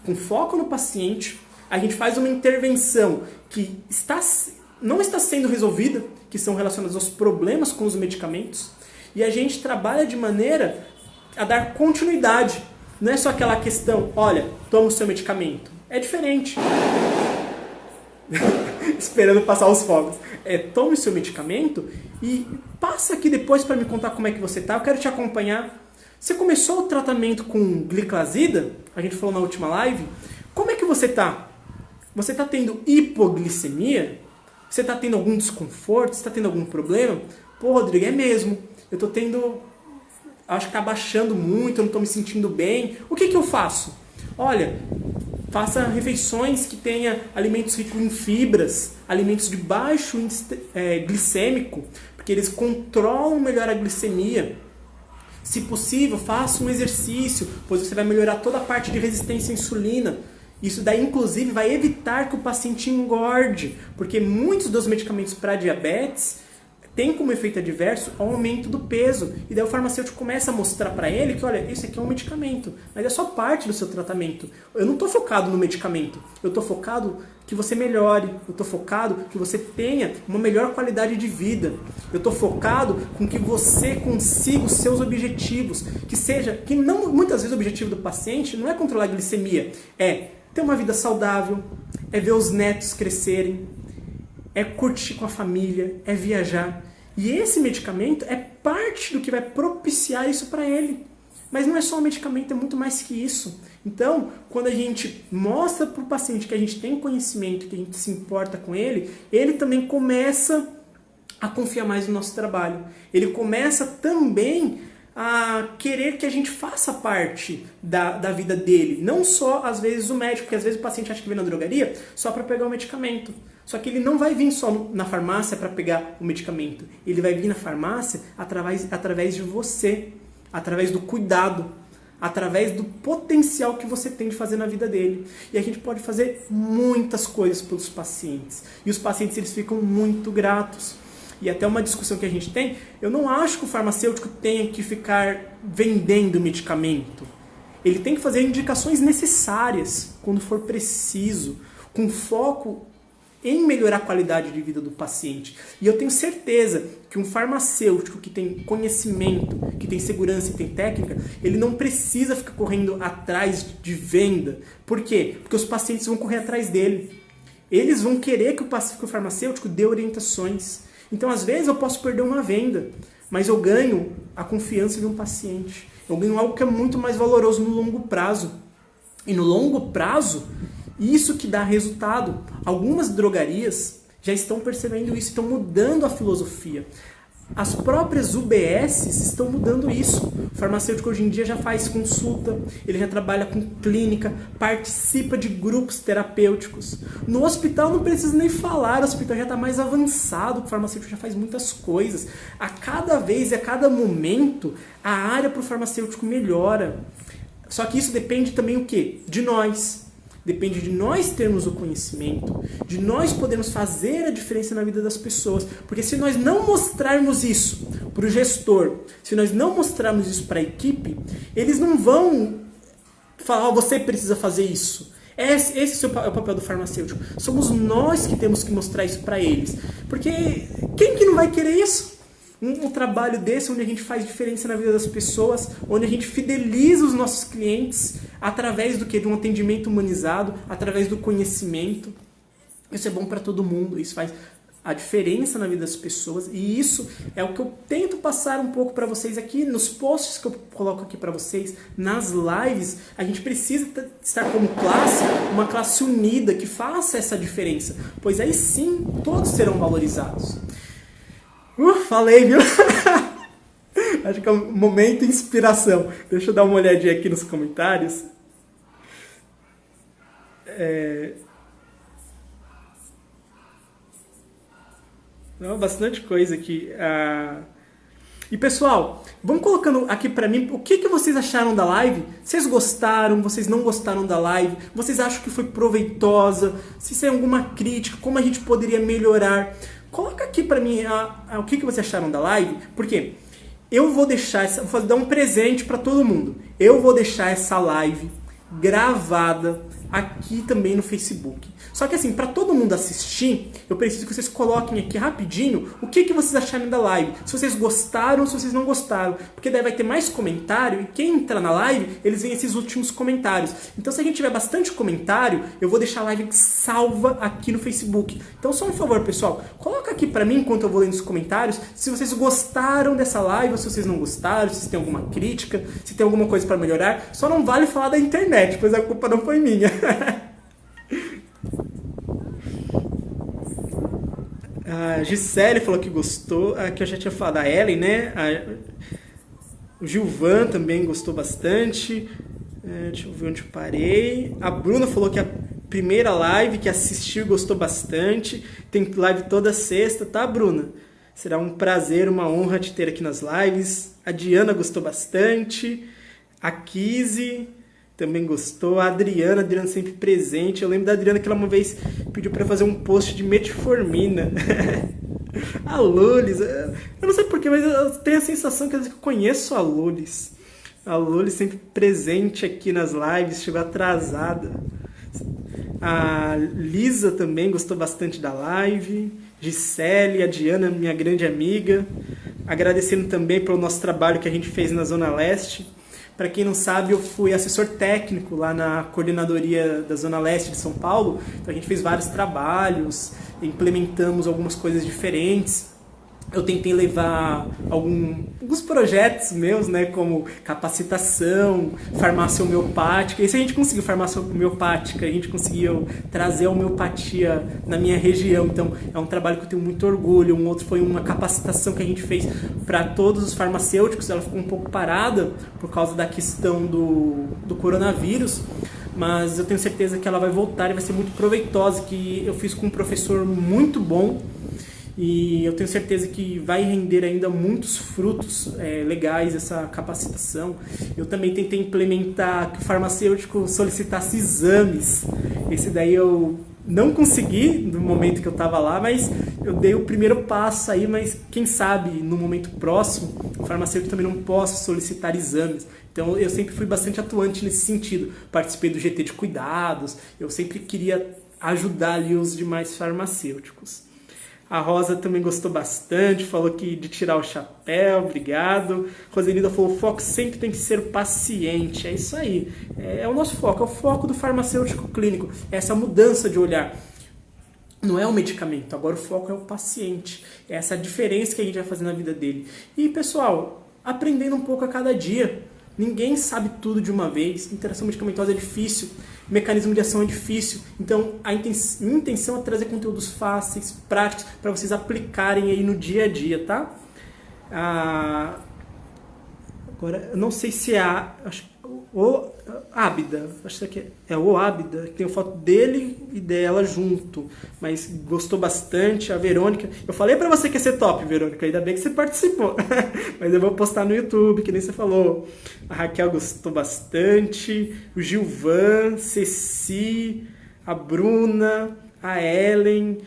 com foco no paciente, a gente faz uma intervenção que não está sendo resolvida, que são relacionadas aos problemas com os medicamentos, e a gente trabalha de maneira a dar continuidade. Não é só aquela questão, olha, toma o seu medicamento. É diferente. Esperando passar os fogos. Tome o seu medicamento e passa aqui depois para me contar como é que você está. Eu quero te acompanhar. Você começou o tratamento com gliclazida? A gente falou na última live. Como é que você está? Você está tendo hipoglicemia? Você está tendo algum desconforto? Você está tendo algum problema? Pô, Rodrigo, é mesmo. Eu estou tendo... Acho que está baixando muito, eu não estou me sentindo bem. O que eu faço? Olha, faça refeições que tenham alimentos ricos em fibras, alimentos de baixo índice glicêmico, porque eles controlam melhor a glicemia. Se possível, faça um exercício, pois você vai melhorar toda a parte de resistência à insulina. Isso daí, inclusive, vai evitar que o paciente engorde, porque muitos dos medicamentos para diabetes tem como efeito adverso o aumento do peso. E daí o farmacêutico começa a mostrar para ele que, olha, isso aqui é um medicamento, mas é só parte do seu tratamento. Eu não estou focado no medicamento, eu estou focado que você melhore, eu estou focado que você tenha uma melhor qualidade de vida, eu estou focado com que você consiga os seus objetivos, que não, muitas vezes o objetivo do paciente não é controlar a glicemia, é ter uma vida saudável, é ver os netos crescerem, é curtir com a família, é viajar. E esse medicamento é parte do que vai propiciar isso para ele. Mas não é só o medicamento, é muito mais que isso. Então, quando a gente mostra para o paciente que a gente tem conhecimento, que a gente se importa com ele, ele também começa a confiar mais no nosso trabalho. Ele começa também a querer que a gente faça parte da vida dele. Não só, às vezes, o médico, porque às vezes o paciente acha que vem na drogaria só para pegar o medicamento. Só que ele não vai vir só na farmácia para pegar o medicamento. Ele vai vir na farmácia através de você, através do cuidado, através do potencial que você tem de fazer na vida dele. E a gente pode fazer muitas coisas pelos pacientes. E os pacientes, eles ficam muito gratos. E até uma discussão que a gente tem, eu não acho que o farmacêutico tenha que ficar vendendo medicamento. Ele tem que fazer indicações necessárias, quando for preciso, com foco em melhorar a qualidade de vida do paciente. E eu tenho certeza que um farmacêutico que tem conhecimento, que tem segurança e tem técnica, ele não precisa ficar correndo atrás de venda. Por quê? Porque os pacientes vão correr atrás dele. Eles vão querer que o farmacêutico dê orientações. Então, às vezes, eu posso perder uma venda, mas eu ganho a confiança de um paciente. Eu ganho algo que é muito mais valoroso no longo prazo. E no longo prazo, isso que dá resultado. Algumas drogarias já estão percebendo isso, estão mudando a filosofia. As próprias UBSs estão mudando isso. O farmacêutico hoje em dia já faz consulta, ele já trabalha com clínica, participa de grupos terapêuticos. No hospital não precisa nem falar, o hospital já está mais avançado, o farmacêutico já faz muitas coisas. A cada vez e a cada momento, a área para o farmacêutico melhora. Só que isso depende também o quê? De nós. Depende de nós termos o conhecimento, de nós podermos fazer a diferença na vida das pessoas. Porque se nós não mostrarmos isso para o gestor, se nós não mostrarmos isso para a equipe, eles não vão falar, você precisa fazer isso. Esse é o papel do farmacêutico. Somos nós que temos que mostrar isso para eles. Porque quem que não vai querer isso? Um trabalho desse, onde a gente faz diferença na vida das pessoas, onde a gente fideliza os nossos clientes através do quê? De um atendimento humanizado, através do conhecimento. Isso é bom para todo mundo, isso faz a diferença na vida das pessoas, e isso é o que eu tento passar um pouco para vocês aqui nos posts que eu coloco aqui para vocês, nas lives. A gente precisa estar como classe, uma classe unida que faça essa diferença, pois aí sim todos serão valorizados. Falei, viu? Acho que é um momento de inspiração. Deixa eu dar uma olhadinha aqui nos comentários. Bastante coisa aqui. E pessoal, vão colocando aqui pra mim o que vocês acharam da live. Vocês gostaram? Vocês não gostaram da live? Vocês acham que foi proveitosa? Se tem alguma crítica, como a gente poderia melhorar? Coloca aqui pra mim o que vocês acharam da live, porque eu vou deixar, vou dar um presente pra todo mundo. Eu vou deixar essa live gravada aqui também no Facebook. Só que assim, para todo mundo assistir, eu preciso que vocês coloquem aqui rapidinho o que vocês acharam da live. Se vocês gostaram, se vocês não gostaram. Porque daí vai ter mais comentário e quem entrar na live, eles veem esses últimos comentários. Então se a gente tiver bastante comentário, eu vou deixar a live salva aqui no Facebook. Então só um favor, pessoal, coloca aqui para mim, enquanto eu vou lendo os comentários, se vocês gostaram dessa live ou se vocês não gostaram, se vocês têm alguma crítica, se tem alguma coisa para melhorar. Só não vale falar da internet, pois a culpa não foi minha. A Gisele falou que gostou, que eu já tinha falado, a Ellen, né? O Gilvan também gostou bastante. Deixa eu ver onde eu parei. A Bruna falou que a primeira live que assistiu gostou bastante. Tem live toda sexta, tá, Bruna? Será um prazer, uma honra te ter aqui nas lives. A Diana gostou bastante. A Kizzy também gostou. A Adriana sempre presente. Eu lembro da Adriana que ela uma vez pediu para fazer um post de metformina. A Lulis, eu não sei porquê, mas eu tenho a sensação que eu conheço a Lulis. A Lulis sempre presente aqui nas lives, chegou atrasada. A Lisa também gostou bastante da live. Gisele, a Diana, minha grande amiga. Agradecendo também pelo nosso trabalho que a gente fez na Zona Leste. Para quem não sabe, eu fui assessor técnico lá na coordenadoria da Zona Leste de São Paulo. Então a gente fez vários trabalhos, implementamos algumas coisas diferentes. Eu tentei levar alguns projetos meus, né, como capacitação, farmácia homeopática. Esse a gente conseguiu, farmácia homeopática, a gente conseguiu trazer a homeopatia na minha região. Então, é um trabalho que eu tenho muito orgulho. Um outro foi uma capacitação que a gente fez para todos os farmacêuticos. Ela ficou um pouco parada por causa da questão do coronavírus, mas eu tenho certeza que ela vai voltar e vai ser muito proveitosa, que eu fiz com um professor muito bom. E eu tenho certeza que vai render ainda muitos frutos legais essa capacitação. Eu também tentei implementar que o farmacêutico solicitasse exames. Esse daí eu não consegui no momento que eu estava lá, mas eu dei o primeiro passo aí, mas quem sabe no momento próximo o farmacêutico também não possa solicitar exames. Então eu sempre fui bastante atuante nesse sentido. Participei do GT de cuidados, eu sempre queria ajudar ali os demais farmacêuticos. A Rosa também gostou bastante, falou que de tirar o chapéu, obrigado. Rosenilda falou, o foco sempre tem que ser o paciente. É isso aí, é o nosso foco, é o foco do farmacêutico clínico. É essa mudança de olhar. Não é o medicamento, agora o foco é o paciente. É essa diferença que a gente vai fazer na vida dele. E pessoal, aprendendo um pouco a cada dia. Ninguém sabe tudo de uma vez. Interação medicamentosa é difícil. Mecanismo de ação é difícil. Então, minha intenção é trazer conteúdos fáceis, práticos, para vocês aplicarem aí no dia a dia, tá? Agora, eu não sei se é o Ábida, acho que é o Ábida, que tem foto dele e dela junto, mas gostou bastante. A Verônica, eu falei pra você que ia ser top, Verônica, ainda bem que você participou, mas eu vou postar no YouTube, que nem você falou. A Raquel gostou bastante, o Gilvan, Ceci, a Bruna, a Ellen,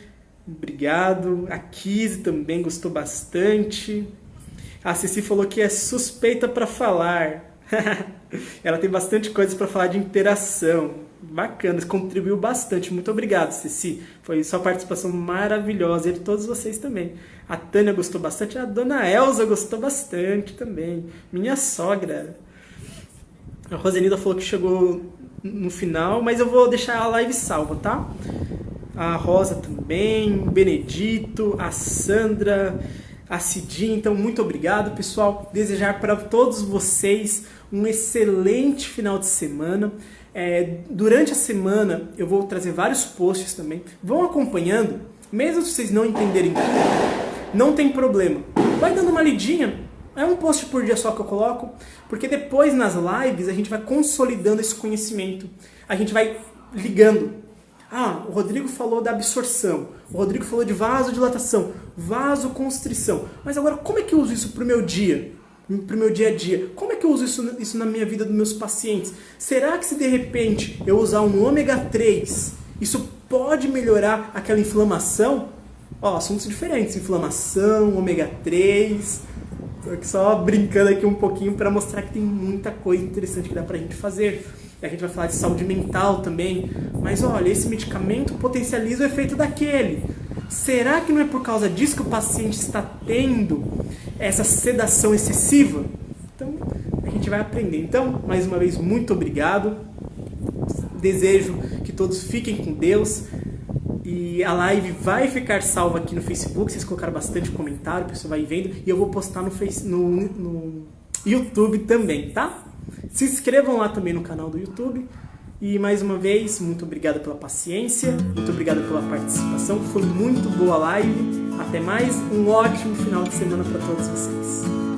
obrigado, a Kizzy também gostou bastante. A Ceci falou que é suspeita pra falar. Ela tem bastante coisa para falar de interação. Bacana, contribuiu bastante. Muito obrigado, Ceci. Foi sua participação maravilhosa. E de todos vocês também. A Tânia gostou bastante. A dona Elza gostou bastante também. Minha sogra. A Rosenilda falou que chegou no final, mas eu vou deixar a live salva, tá? A Rosa também. O Benedito. A Sandra. A Cidinha. Então, muito obrigado, pessoal. Desejar para todos vocês um excelente final de semana. Durante a semana eu vou trazer vários posts também. Vão acompanhando, mesmo se vocês não entenderem tudo, não tem problema. Vai dando uma lidinha, é um post por dia só que eu coloco, porque depois nas lives a gente vai consolidando esse conhecimento. A gente vai ligando. O Rodrigo falou da absorção, o Rodrigo falou de vasodilatação, vasoconstrição. Mas agora como é que eu uso isso para o meu dia? Para o meu dia a dia. Como é que eu uso isso na minha vida dos meus pacientes? Será que se de repente eu usar um ômega 3, isso pode melhorar aquela inflamação? Assuntos diferentes, inflamação, ômega 3. Tô só brincando aqui um pouquinho para mostrar que tem muita coisa interessante que dá para a gente fazer. A gente vai falar de saúde mental também. Mas olha, esse medicamento potencializa o efeito daquele. Será que não é por causa disso que o paciente está tendo essa sedação excessiva? Então, a gente vai aprender. Então, mais uma vez, muito obrigado. Desejo que todos fiquem com Deus. E a live vai ficar salva aqui no Facebook. Vocês colocaram bastante comentário, o pessoal vai vendo. E eu vou postar no YouTube também, tá? Se inscrevam lá também no canal do YouTube. E mais uma vez, muito obrigado pela paciência, muito obrigado pela participação. Foi muito boa a live. Até mais, um ótimo final de semana para todos vocês.